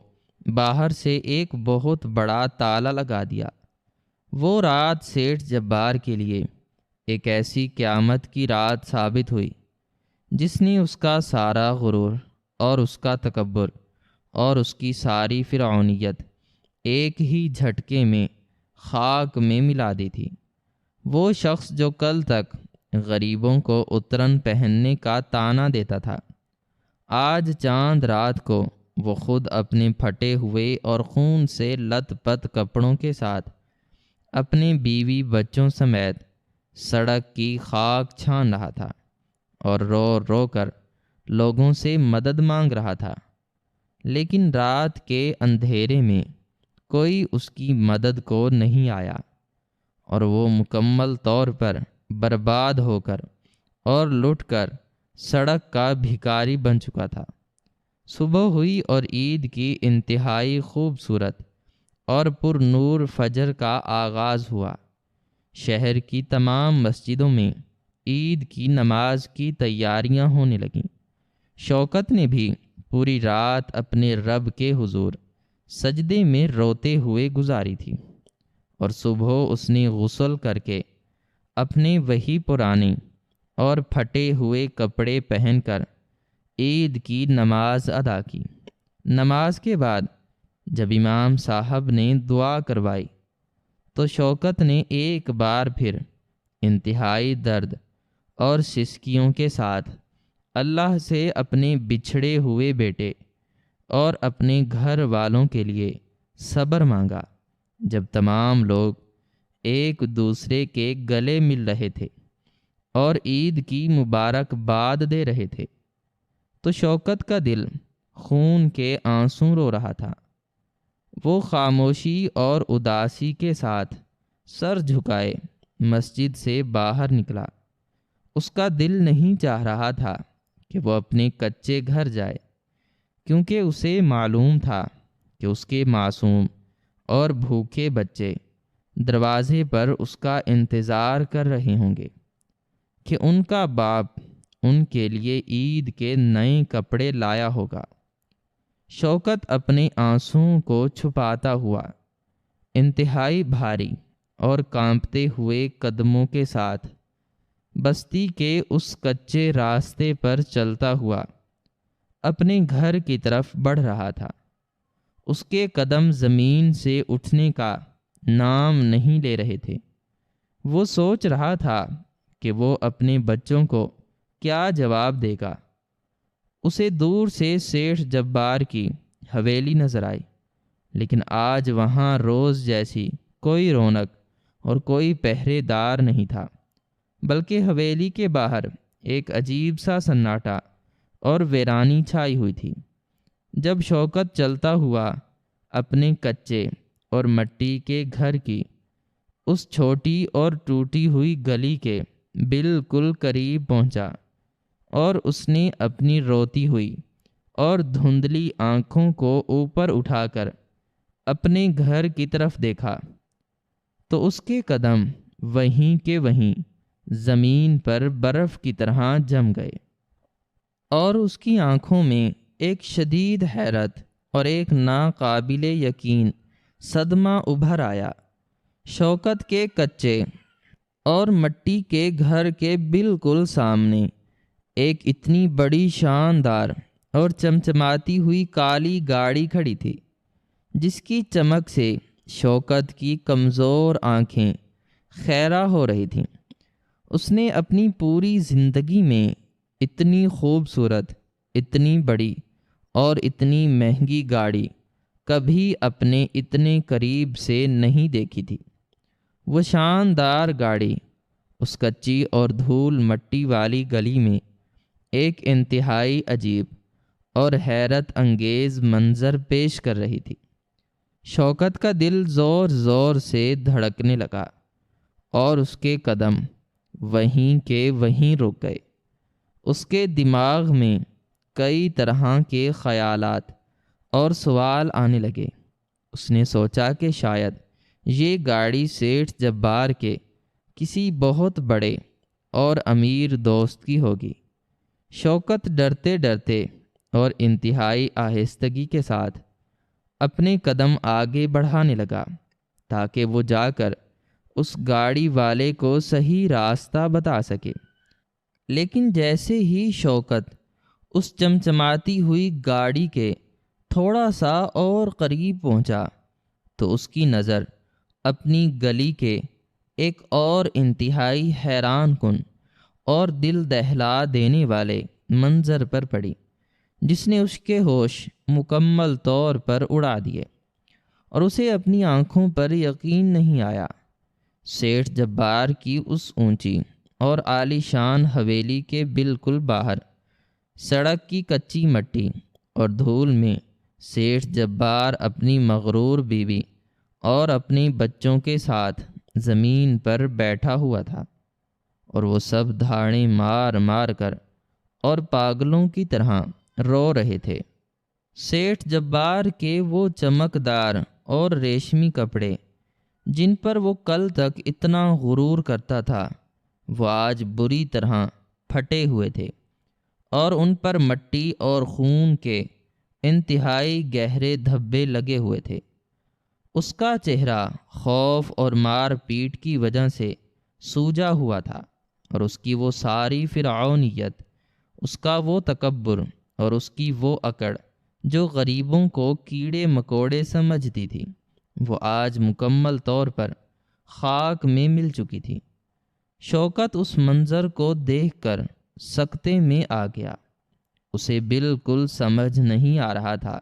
باہر سے ایک بہت بڑا تالا لگا دیا۔ وہ رات سیٹھ جبار کے لیے ایک ایسی قیامت کی رات ثابت ہوئی جس نے اس کا سارا غرور اور اس کا تکبر اور اس کی ساری فرعونیت ایک ہی جھٹکے میں خاک میں ملا دی تھی۔ وہ شخص جو کل تک غریبوں کو اترن پہننے کا طعنہ دیتا تھا، آج چاند رات کو وہ خود اپنے پھٹے ہوئے اور خون سے لت پت کپڑوں کے ساتھ اپنے بیوی بچوں سمیت سڑک کی خاک چھان رہا تھا اور رو رو کر لوگوں سے مدد مانگ رہا تھا، لیکن رات کے اندھیرے میں کوئی اس کی مدد کو نہیں آیا، اور وہ مکمل طور پر برباد ہو کر اور لٹ کر سڑک کا بھکاری بن چکا تھا۔ صبح ہوئی اور عید کی انتہائی خوبصورت اور پر نور فجر کا آغاز ہوا۔ شہر کی تمام مسجدوں میں عید کی نماز کی تیاریاں ہونے لگیں۔ شوکت نے بھی پوری رات اپنے رب کے حضور سجدے میں روتے ہوئے گزاری تھی، اور صبح اس نے غسل کر کے اپنے وہی پرانے اور پھٹے ہوئے کپڑے پہن کر عید کی نماز ادا کی۔ نماز کے بعد جب امام صاحب نے دعا کروائی تو شوکت نے ایک بار پھر انتہائی درد اور سسکیوں کے ساتھ اللہ سے اپنے بچھڑے ہوئے بیٹے اور اپنے گھر والوں کے لیے صبر مانگا۔ جب تمام لوگ ایک دوسرے کے گلے مل رہے تھے اور عید کی مبارک باد دے رہے تھے تو شوکت کا دل خون کے آنسوں رو رہا تھا۔ وہ خاموشی اور اداسی کے ساتھ سر جھکائے مسجد سے باہر نکلا۔ اس کا دل نہیں چاہ رہا تھا کہ وہ اپنے کچے گھر جائے، کیونکہ اسے معلوم تھا کہ اس کے معصوم اور بھوکے بچے دروازے پر اس کا انتظار کر رہے ہوں گے کہ ان کا باپ ان کے لیے عید کے نئے کپڑے لایا ہوگا۔ شوکت اپنے آنسوؤں کو چھپاتا ہوا انتہائی بھاری اور کانپتے ہوئے قدموں کے ساتھ بستی کے اس کچے راستے پر چلتا ہوا اپنے گھر کی طرف بڑھ رہا تھا۔ اس کے قدم زمین سے اٹھنے کا نام نہیں لے رہے تھے۔ وہ سوچ رہا تھا کہ وہ اپنے بچوں کو کیا جواب دے گا۔ اسے دور سے سیٹھ جبار کی حویلی نظر آئی، لیکن آج وہاں روز جیسی کوئی رونق اور کوئی پہرے دار نہیں تھا، بلکہ حویلی کے باہر ایک عجیب سا سناٹا اور ویرانی چھائی ہوئی تھی۔ جب شوکت چلتا ہوا اپنے کچے اور مٹی کے گھر کی اس چھوٹی اور ٹوٹی ہوئی گلی کے بالکل قریب پہنچا اور اس نے اپنی روتی ہوئی اور دھندلی آنکھوں کو اوپر اٹھا کر اپنے گھر کی طرف دیکھا تو اس کے قدم وہیں کے وہیں زمین پر برف کی طرح جم گئے۔ اور اس کی آنکھوں میں ایک شدید حیرت اور ایک ناقابل یقین صدمہ ابھر آیا۔ شوکت کے کچے اور مٹی کے گھر کے بالکل سامنے ایک اتنی بڑی شاندار اور چمچماتی ہوئی کالی گاڑی کھڑی تھی، جس کی چمک سے شوکت کی کمزور آنکھیں خیرہ ہو رہی تھیں۔ اس نے اپنی پوری زندگی میں اتنی خوبصورت، اتنی بڑی اور اتنی مہنگی گاڑی کبھی اپنے اتنے قریب سے نہیں دیکھی تھی۔ وہ شاندار گاڑی اس کچی اور دھول مٹی والی گلی میں ایک انتہائی عجیب اور حیرت انگیز منظر پیش کر رہی تھی۔ شوکت کا دل زور زور سے دھڑکنے لگا اور اس کے قدم وہیں کے وہیں رک گئے۔ اس کے دماغ میں کئی طرح کے خیالات اور سوال آنے لگے۔ اس نے سوچا کہ شاید یہ گاڑی سیٹھ جبار کے کسی بہت بڑے اور امیر دوست کی ہوگی۔ شوکت ڈرتے ڈرتے اور انتہائی آہستگی کے ساتھ اپنے قدم آگے بڑھانے لگا تاکہ وہ جا کر اس گاڑی والے کو صحیح راستہ بتا سکے۔ لیکن جیسے ہی شوکت اس چمچماتی ہوئی گاڑی کے تھوڑا سا اور قریب پہنچا تو اس کی نظر اپنی گلی کے ایک اور انتہائی حیران کن اور دل دہلا دینے والے منظر پر پڑی، جس نے اس کے ہوش مکمل طور پر اڑا دیے اور اسے اپنی آنکھوں پر یقین نہیں آیا۔ سیٹھ جبار کی اس اونچی اور عالی شان حویلی کے بالکل باہر سڑک کی کچی مٹی اور دھول میں سیٹھ جبار اپنی مغرور بیوی اور اپنے بچوں کے ساتھ زمین پر بیٹھا ہوا تھا، اور وہ سب دھاڑیں مار مار کر اور پاگلوں کی طرح رو رہے تھے۔ سیٹھ جبار کے وہ چمکدار اور ریشمی کپڑے جن پر وہ کل تک اتنا غرور کرتا تھا، وہ آج بری طرح پھٹے ہوئے تھے اور ان پر مٹی اور خون کے انتہائی گہرے دھبے لگے ہوئے تھے۔ اس کا چہرہ خوف اور مار پیٹ کی وجہ سے سوجا ہوا تھا، اور اس کی وہ ساری فرعونیت، اس کا وہ تکبر اور اس کی وہ اکڑ جو غریبوں کو کیڑے مکوڑے سمجھتی تھی، وہ آج مکمل طور پر خاک میں مل چکی تھی۔ شوکت اس منظر کو دیکھ کر سکتے میں آ گیا۔ اسے بالکل سمجھ نہیں آ رہا تھا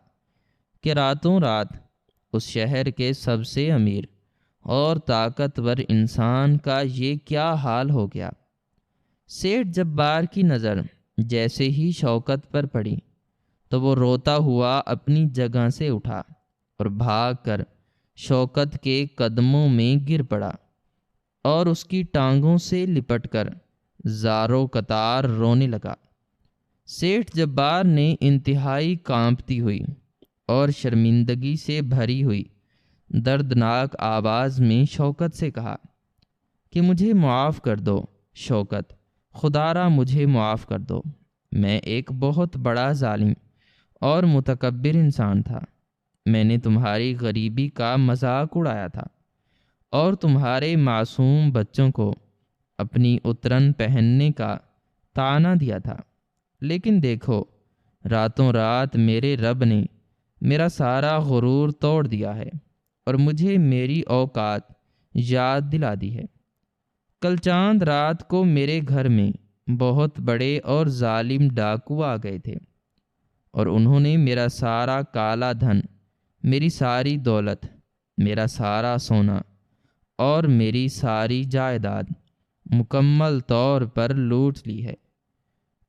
کہ راتوں رات اس شہر کے سب سے امیر اور طاقتور انسان کا یہ کیا حال ہو گیا۔ سیٹھ جبار کی نظر جیسے ہی شوکت پر پڑی تو وہ روتا ہوا اپنی جگہ سے اٹھا اور بھاگ کر شوکت کے قدموں میں گر پڑا اور اس کی ٹانگوں سے لپٹ کر زاروں قطار رونے لگا۔ سیٹھ جبار نے انتہائی کانپتی ہوئی اور شرمندگی سے بھری ہوئی دردناک آواز میں شوکت سے کہا کہ مجھے معاف کر دو شوکت، خدا را مجھے معاف کر دو۔ میں ایک بہت بڑا ظالم اور متکبر انسان تھا۔ میں نے تمہاری غریبی کا مذاق اڑایا تھا اور تمہارے معصوم بچوں کو اپنی اترن پہننے کا طعنہ دیا تھا، لیکن دیکھو راتوں رات میرے رب نے میرا سارا غرور توڑ دیا ہے اور مجھے میری اوقات یاد دلا دی ہے۔ کل چاند رات کو میرے گھر میں بہت بڑے اور ظالم ڈاکو آ گئے تھے، اور انہوں نے میرا سارا کالا دھن، میری ساری دولت، میرا سارا سونا اور میری ساری جائیداد مکمل طور پر لوٹ لی ہے۔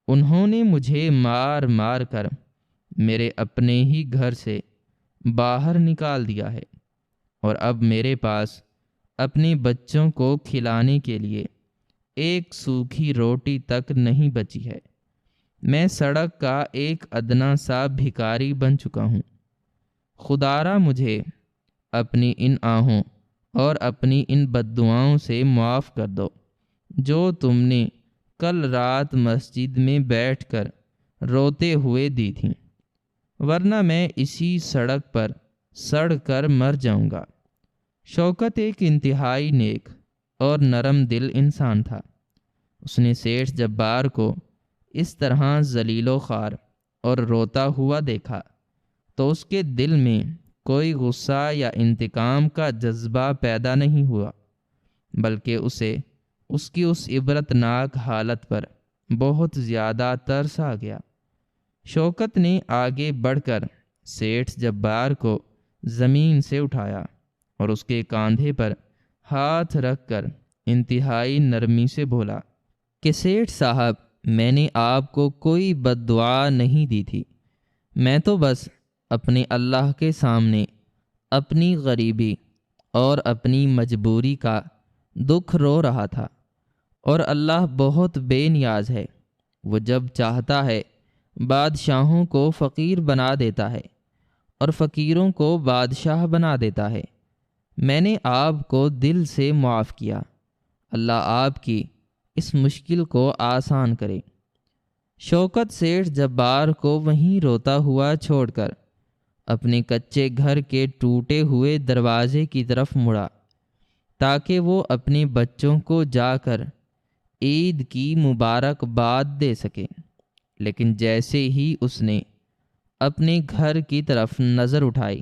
انہوں نے مجھے مار مار کر میرے اپنے ہی گھر سے باہر نکال دیا ہے، اور اب میرے پاس اپنے بچوں کو کھلانے کے لیے ایک سوکھی روٹی تک نہیں بچی ہے۔ میں سڑک کا ایک ادنا سا بھکاری بن چکا ہوں۔ خدا را مجھے اپنی ان آہوں اور اپنی ان بددعاؤں سے معاف کر دو جو تم نے کل رات مسجد میں بیٹھ کر روتے ہوئے دی تھیں، ورنہ میں اسی سڑک پر سڑ کر مر جاؤں گا۔ شوکت ایک انتہائی نیک اور نرم دل انسان تھا۔ اس نے سیٹھ جبار کو اس طرح ذلیل و خوار اور روتا ہوا دیکھا تو اس کے دل میں کوئی غصہ یا انتقام کا جذبہ پیدا نہیں ہوا، بلکہ اسے اس کی اس عبرتناک حالت پر بہت زیادہ ترس آ گیا۔ شوکت نے آگے بڑھ کر سیٹھ جبار کو زمین سے اٹھایا اور اس کے کاندھے پر ہاتھ رکھ کر انتہائی نرمی سے بولا کہ سیٹھ صاحب، میں نے آپ کو کوئی بد دعا نہیں دی تھی، میں تو بس اپنے اللہ کے سامنے اپنی غریبی اور اپنی مجبوری کا دکھ رو رہا تھا، اور اللہ بہت بے نیاز ہے۔ وہ جب چاہتا ہے بادشاہوں کو فقیر بنا دیتا ہے اور فقیروں کو بادشاہ بنا دیتا ہے۔ میں نے آپ کو دل سے معاف کیا، اللہ آپ کی اس مشکل کو آسان کرے۔ شوکت سیٹھ جبار کو وہیں روتا ہوا چھوڑ کر اپنے کچے گھر کے ٹوٹے ہوئے دروازے کی طرف مڑا تاکہ وہ اپنے بچوں کو جا کر عید کی مبارکباد دے سکے، لیکن جیسے ہی اس نے اپنے گھر کی طرف نظر اٹھائی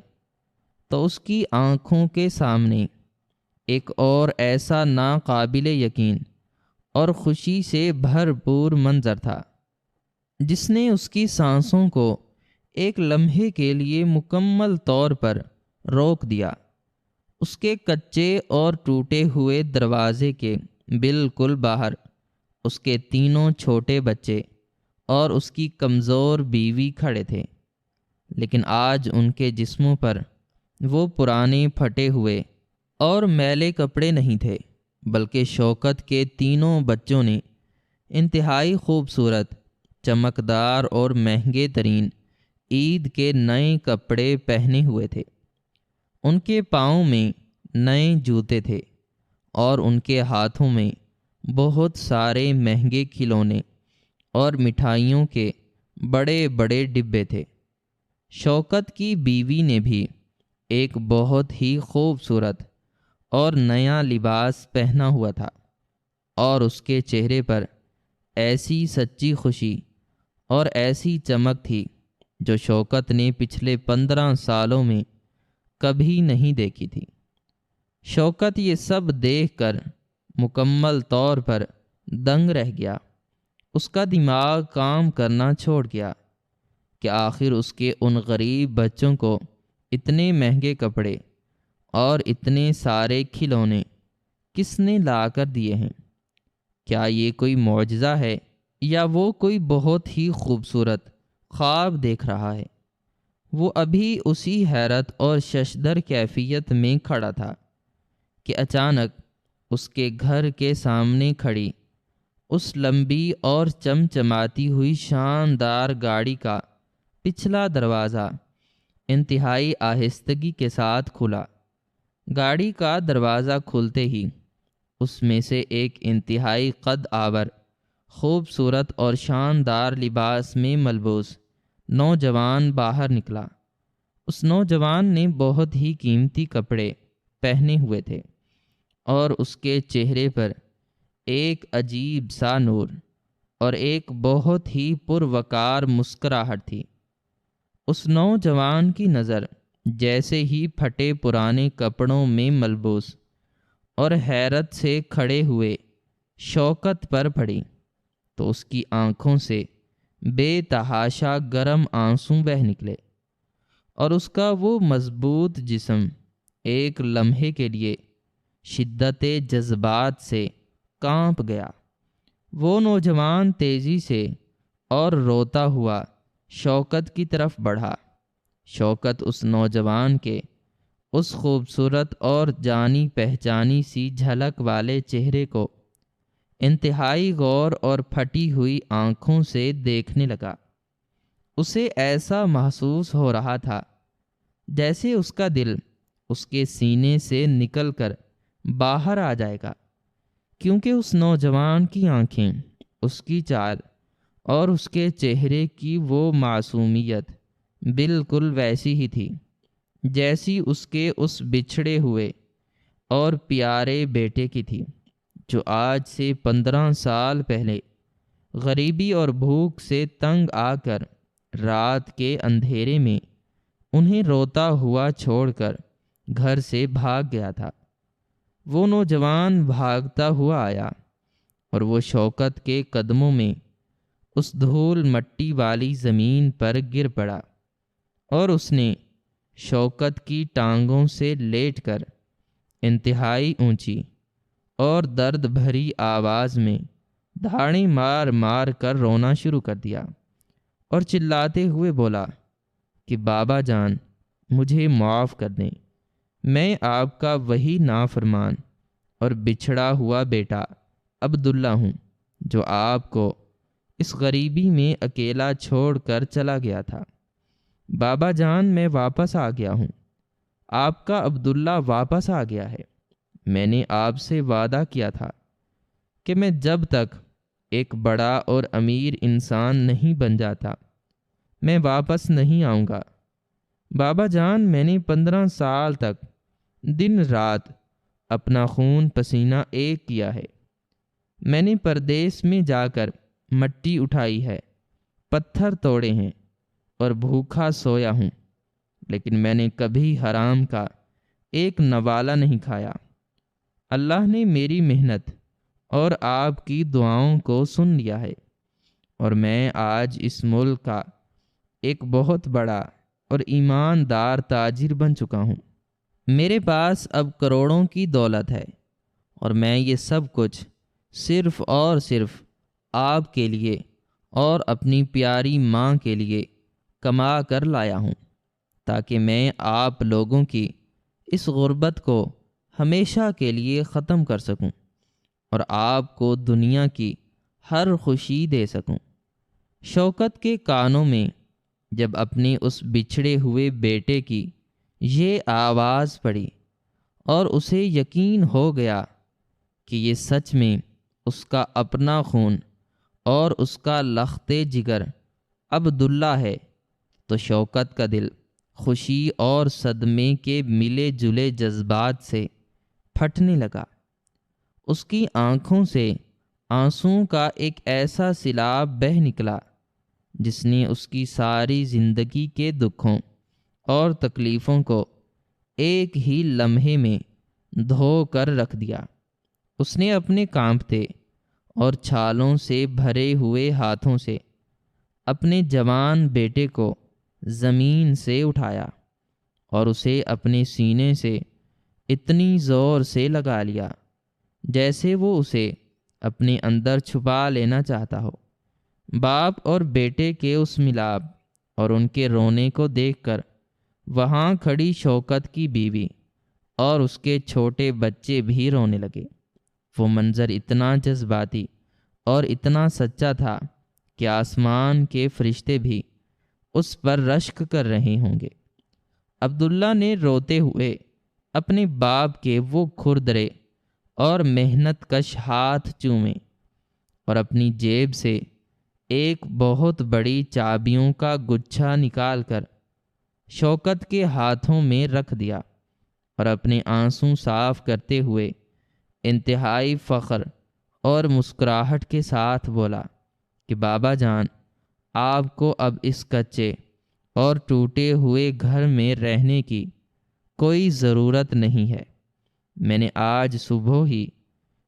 تو اس کی آنکھوں کے سامنے ایک اور ایسا ناقابل یقین اور خوشی سے بھرپور منظر تھا جس نے اس کی سانسوں کو ایک لمحے کے لیے مکمل طور پر روک دیا۔ اس کے کچے اور ٹوٹے ہوئے دروازے کے بالکل باہر اس کے تینوں چھوٹے بچے اور اس کی کمزور بیوی کھڑے تھے، لیکن آج ان کے جسموں پر وہ پرانے پھٹے ہوئے اور میلے کپڑے نہیں تھے، بلکہ شوکت کے تینوں بچوں نے انتہائی خوبصورت، چمکدار اور مہنگے ترین عید کے نئے کپڑے پہنے ہوئے تھے۔ ان کے پاؤں میں نئے جوتے تھے اور ان کے ہاتھوں میں بہت سارے مہنگے کھلونے اور مٹھائیوں کے بڑے بڑے ڈبے تھے۔ شوکت کی بیوی نے بھی ایک بہت ہی خوبصورت اور نیا لباس پہنا ہوا تھا، اور اس کے چہرے پر ایسی سچی خوشی اور ایسی چمک تھی جو شوکت نے پچھلے 15 سالوں میں کبھی نہیں دیکھی تھی۔ شوکت یہ سب دیکھ کر مکمل طور پر دنگ رہ گیا۔ اس کا دماغ کام کرنا چھوڑ گیا کہ آخر اس کے ان غریب بچوں کو اتنے مہنگے کپڑے اور اتنے سارے کھلونے کس نے لا کر دیے ہیں؟ کیا یہ کوئی معجزہ ہے یا وہ کوئی بہت ہی خوبصورت خواب دیکھ رہا ہے؟ وہ ابھی اسی حیرت اور ششدر کیفیت میں کھڑا تھا کہ اچانک اس کے گھر کے سامنے کھڑی اس لمبی اور چمچماتی ہوئی شاندار گاڑی کا پچھلا دروازہ انتہائی آہستگی کے ساتھ کھلا۔ گاڑی کا دروازہ کھلتے ہی اس میں سے ایک انتہائی قد آور، خوبصورت اور شاندار لباس میں ملبوس نوجوان باہر نکلا۔ اس نوجوان نے بہت ہی قیمتی کپڑے پہنے ہوئے تھے اور اس کے چہرے پر ایک عجیب سا نور اور ایک بہت ہی پروقار مسکراہٹ تھی۔ اس نوجوان کی نظر جیسے ہی پھٹے پرانے کپڑوں میں ملبوس اور حیرت سے کھڑے ہوئے شوکت پر پڑی تو اس کی آنکھوں سے بے تحاشا گرم آنسو بہہ نکلے، اور اس کا وہ مضبوط جسم ایک لمحے کے لیے شدت جذبات سے کانپ گیا۔ وہ نوجوان تیزی سے اور روتا ہوا شوکت کی طرف بڑھا۔ شوکت اس نوجوان کے اس خوبصورت اور جانی پہچانی سی جھلک والے چہرے کو انتہائی غور اور پھٹی ہوئی آنکھوں سے دیکھنے لگا۔ اسے ایسا محسوس ہو رہا تھا جیسے اس کا دل اس کے سینے سے نکل کر باہر آ جائے گا، کیونکہ اس نوجوان کی آنکھیں، اس کی چال اور اس کے چہرے کی وہ معصومیت بالکل ویسی ہی تھی جیسی اس کے اس بچھڑے ہوئے اور پیارے بیٹے کی تھی، جو آج سے 15 سال پہلے غریبی اور بھوک سے تنگ آ کر رات کے اندھیرے میں انہیں روتا ہوا چھوڑ کر گھر سے بھاگ گیا تھا۔ وہ نوجوان بھاگتا ہوا آیا اور وہ شوکت کے قدموں میں اس دھول مٹی والی زمین پر گر پڑا، اور اس نے شوکت کی ٹانگوں سے لیٹ کر انتہائی اونچی اور درد بھری آواز میں دھاڑیں مار مار کر رونا شروع کر دیا، اور چلاتے ہوئے بولا کہ بابا جان، مجھے معاف کر دیں، میں آپ کا وہی نافرمان اور بچھڑا ہوا بیٹا عبداللہ ہوں جو آپ کو اس غریبی میں اکیلا چھوڑ کر چلا گیا تھا۔ بابا جان، میں واپس آ گیا ہوں، آپ کا عبداللہ واپس آ گیا ہے۔ میں نے آپ سے وعدہ کیا تھا کہ میں جب تک ایک بڑا اور امیر انسان نہیں بن جاتا میں واپس نہیں آؤں گا۔ بابا جان، میں نے 15 سال تک دن رات اپنا خون پسینہ ایک کیا ہے۔ میں نے پردیس میں جا کر مٹی اٹھائی ہے، پتھر توڑے ہیں اور بھوکا سویا ہوں، لیکن میں نے کبھی حرام کا ایک نوالہ نہیں کھایا۔ اللہ نے میری محنت اور آپ کی دعاؤں کو سن لیا ہے، اور میں آج اس ملک کا ایک بہت بڑا اور ایماندار تاجر بن چکا ہوں۔ میرے پاس اب کروڑوں کی دولت ہے، اور میں یہ سب کچھ صرف اور صرف آپ کے لیے اور اپنی پیاری ماں کے لیے کما کر لایا ہوں، تاکہ میں آپ لوگوں کی اس غربت کو ہمیشہ کے لیے ختم کر سکوں اور آپ کو دنیا کی ہر خوشی دے سکوں۔ شوکت کے کانوں میں جب اپنے اس بچھڑے ہوئے بیٹے کی یہ آواز پڑی اور اسے یقین ہو گیا کہ یہ سچ میں اس کا اپنا خون اور اس کا لخت جگر عبداللہ ہے، تو شوکت کا دل خوشی اور صدمے کے ملے جلے جذبات سے پھٹنے لگا۔ اس کی آنکھوں سے آنسوؤں کا ایک ایسا سیلاب بہہ نکلا جس نے اس کی ساری زندگی کے دکھوں اور تکلیفوں کو ایک ہی لمحے میں دھو کر رکھ دیا۔ اس نے اپنے کانپتے اور چھالوں سے بھرے ہوئے ہاتھوں سے اپنے جوان بیٹے کو زمین سے اٹھایا اور اسے اپنے سینے سے اتنی زور سے لگا لیا جیسے وہ اسے اپنے اندر چھپا لینا چاہتا ہو۔ باپ اور بیٹے کے اس ملاپ اور ان کے رونے کو دیکھ کر وہاں کھڑی شوکت کی بیوی اور اس کے چھوٹے بچے بھی رونے لگے۔ وہ منظر اتنا جذباتی اور اتنا سچا تھا کہ آسمان کے فرشتے بھی اس پر رشک کر رہے ہوں گے۔ عبداللہ نے روتے ہوئے اپنے باپ کے وہ کھردرے اور محنت کش ہاتھ چومے اور اپنی جیب سے ایک بہت بڑی چابیوں کا گچھا نکال کر شوکت کے ہاتھوں میں رکھ دیا، اور اپنے آنسو صاف کرتے ہوئے انتہائی فخر اور مسکراہٹ کے ساتھ بولا کہ بابا جان، آپ کو اب اس کچے اور ٹوٹے ہوئے گھر میں رہنے کی کوئی ضرورت نہیں ہے۔ میں نے آج صبح ہی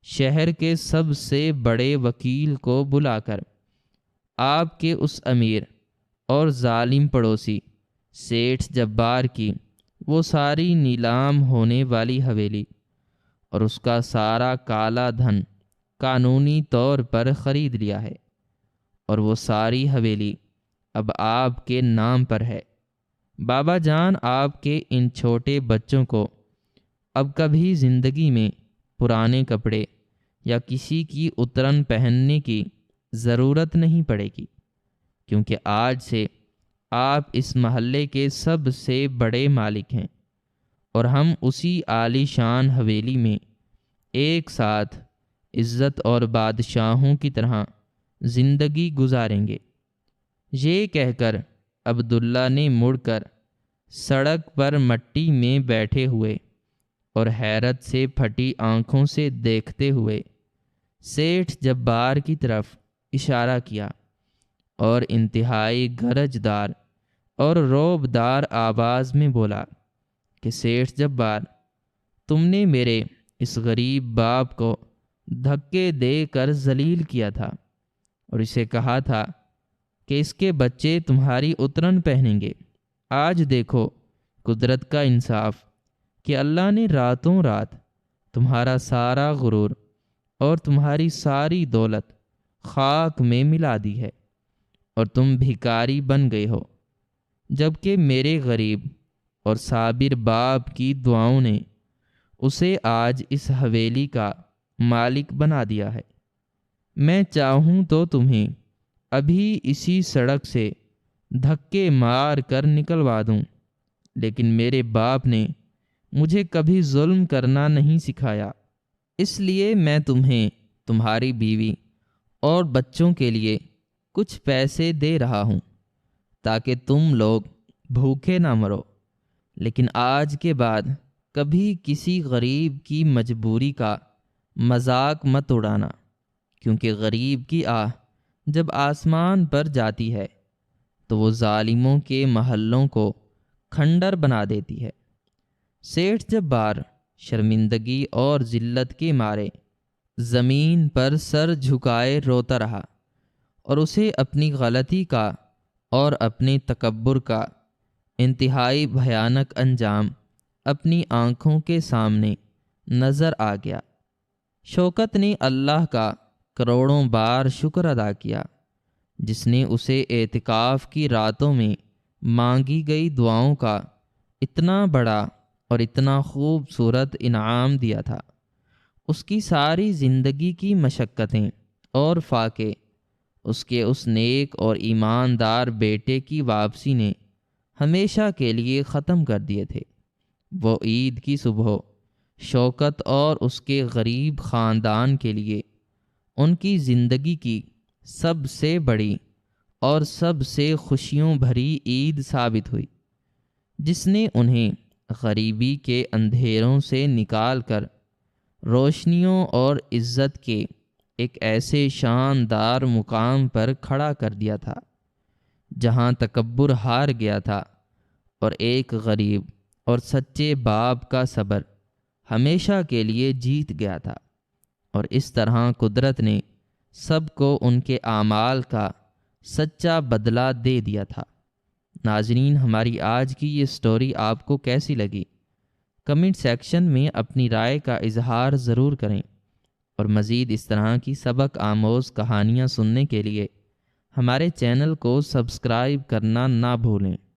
شہر کے سب سے بڑے وکیل کو بلا کر آپ کے اس امیر اور ظالم پڑوسی سیٹھ جبار کی وہ ساری نیلام ہونے والی حویلی اور اس کا سارا کالا دھن قانونی طور پر خرید لیا ہے، اور وہ ساری حویلی اب آپ کے نام پر ہے۔ بابا جان، آپ کے ان چھوٹے بچوں کو اب کبھی زندگی میں پرانے کپڑے یا کسی کی اترن پہننے کی ضرورت نہیں پڑے گی، کیونکہ آج سے آپ اس محلے کے سب سے بڑے مالک ہیں، اور ہم اسی عالی شان حویلی میں ایک ساتھ عزت اور بادشاہوں کی طرح زندگی گزاریں گے۔ یہ کہہ کر عبداللہ نے مڑ کر سڑک پر مٹی میں بیٹھے ہوئے اور حیرت سے پھٹی آنکھوں سے دیکھتے ہوئے سیٹھ جبار کی طرف اشارہ کیا اور انتہائی گرجدار اور رعبدار آواز میں بولا کہ سیٹھ جبار، تم نے میرے اس غریب باپ کو دھکے دے کر ذلیل کیا تھا اور اسے کہا تھا کہ اس کے بچے تمہاری اترن پہنیں گے۔ آج دیکھو قدرت کا انصاف کہ اللہ نے راتوں رات تمہارا سارا غرور اور تمہاری ساری دولت خاک میں ملا دی ہے اور تم بھکاری بن گئے ہو، جبکہ میرے غریب اور صابر باپ کی دعاؤں نے اسے آج اس حویلی کا مالک بنا دیا ہے۔ میں چاہوں تو تمہیں ابھی اسی سڑک سے دھکے مار کر نکلوا دوں، لیکن میرے باپ نے مجھے کبھی ظلم کرنا نہیں سکھایا، اس لیے میں تمہیں تمہاری بیوی اور بچوں کے لیے کچھ پیسے دے رہا ہوں تاکہ تم لوگ بھوکے نہ مرو، لیکن آج کے بعد کبھی کسی غریب کی مجبوری کا مذاق مت اڑانا، کیونکہ غریب کی آہ جب آسمان پر جاتی ہے تو وہ ظالموں کے محلوں کو کھنڈر بنا دیتی ہے۔ سیٹھ جبار شرمندگی اور ذلت کے مارے زمین پر سر جھکائے روتا رہا اور اسے اپنی غلطی کا اور اپنے تکبر کا انتہائی بھیانک انجام اپنی آنکھوں کے سامنے نظر آ گیا۔ شوکت نے اللہ کا کروڑوں بار شکر ادا کیا جس نے اسے اعتکاف کی راتوں میں مانگی گئی دعاؤں کا اتنا بڑا اور اتنا خوبصورت انعام دیا تھا۔ اس کی ساری زندگی کی مشقتیں اور فاقے اس کے اس نیک اور ایماندار بیٹے کی واپسی نے ہمیشہ کے لیے ختم کر دیے تھے۔ وہ عید کی صبح شوکت اور اس کے غریب خاندان کے لیے ان کی زندگی کی سب سے بڑی اور سب سے خوشیوں بھری عید ثابت ہوئی، جس نے انہیں غریبی کے اندھیروں سے نکال کر روشنیوں اور عزت کے ایک ایسے شاندار مقام پر کھڑا کر دیا تھا جہاں تکبر ہار گیا تھا اور ایک غریب اور سچے باپ کا صبر ہمیشہ کے لیے جیت گیا تھا، اور اس طرح قدرت نے سب کو ان کے اعمال کا سچا بدلہ دے دیا تھا۔ ناظرین، ہماری آج کی یہ سٹوری آپ کو کیسی لگی؟ کمنٹ سیکشن میں اپنی رائے کا اظہار ضرور کریں، اور مزید اس طرح کی سبق آموز کہانیاں سننے کے لیے ہمارے چینل کو سبسکرائب کرنا نہ بھولیں۔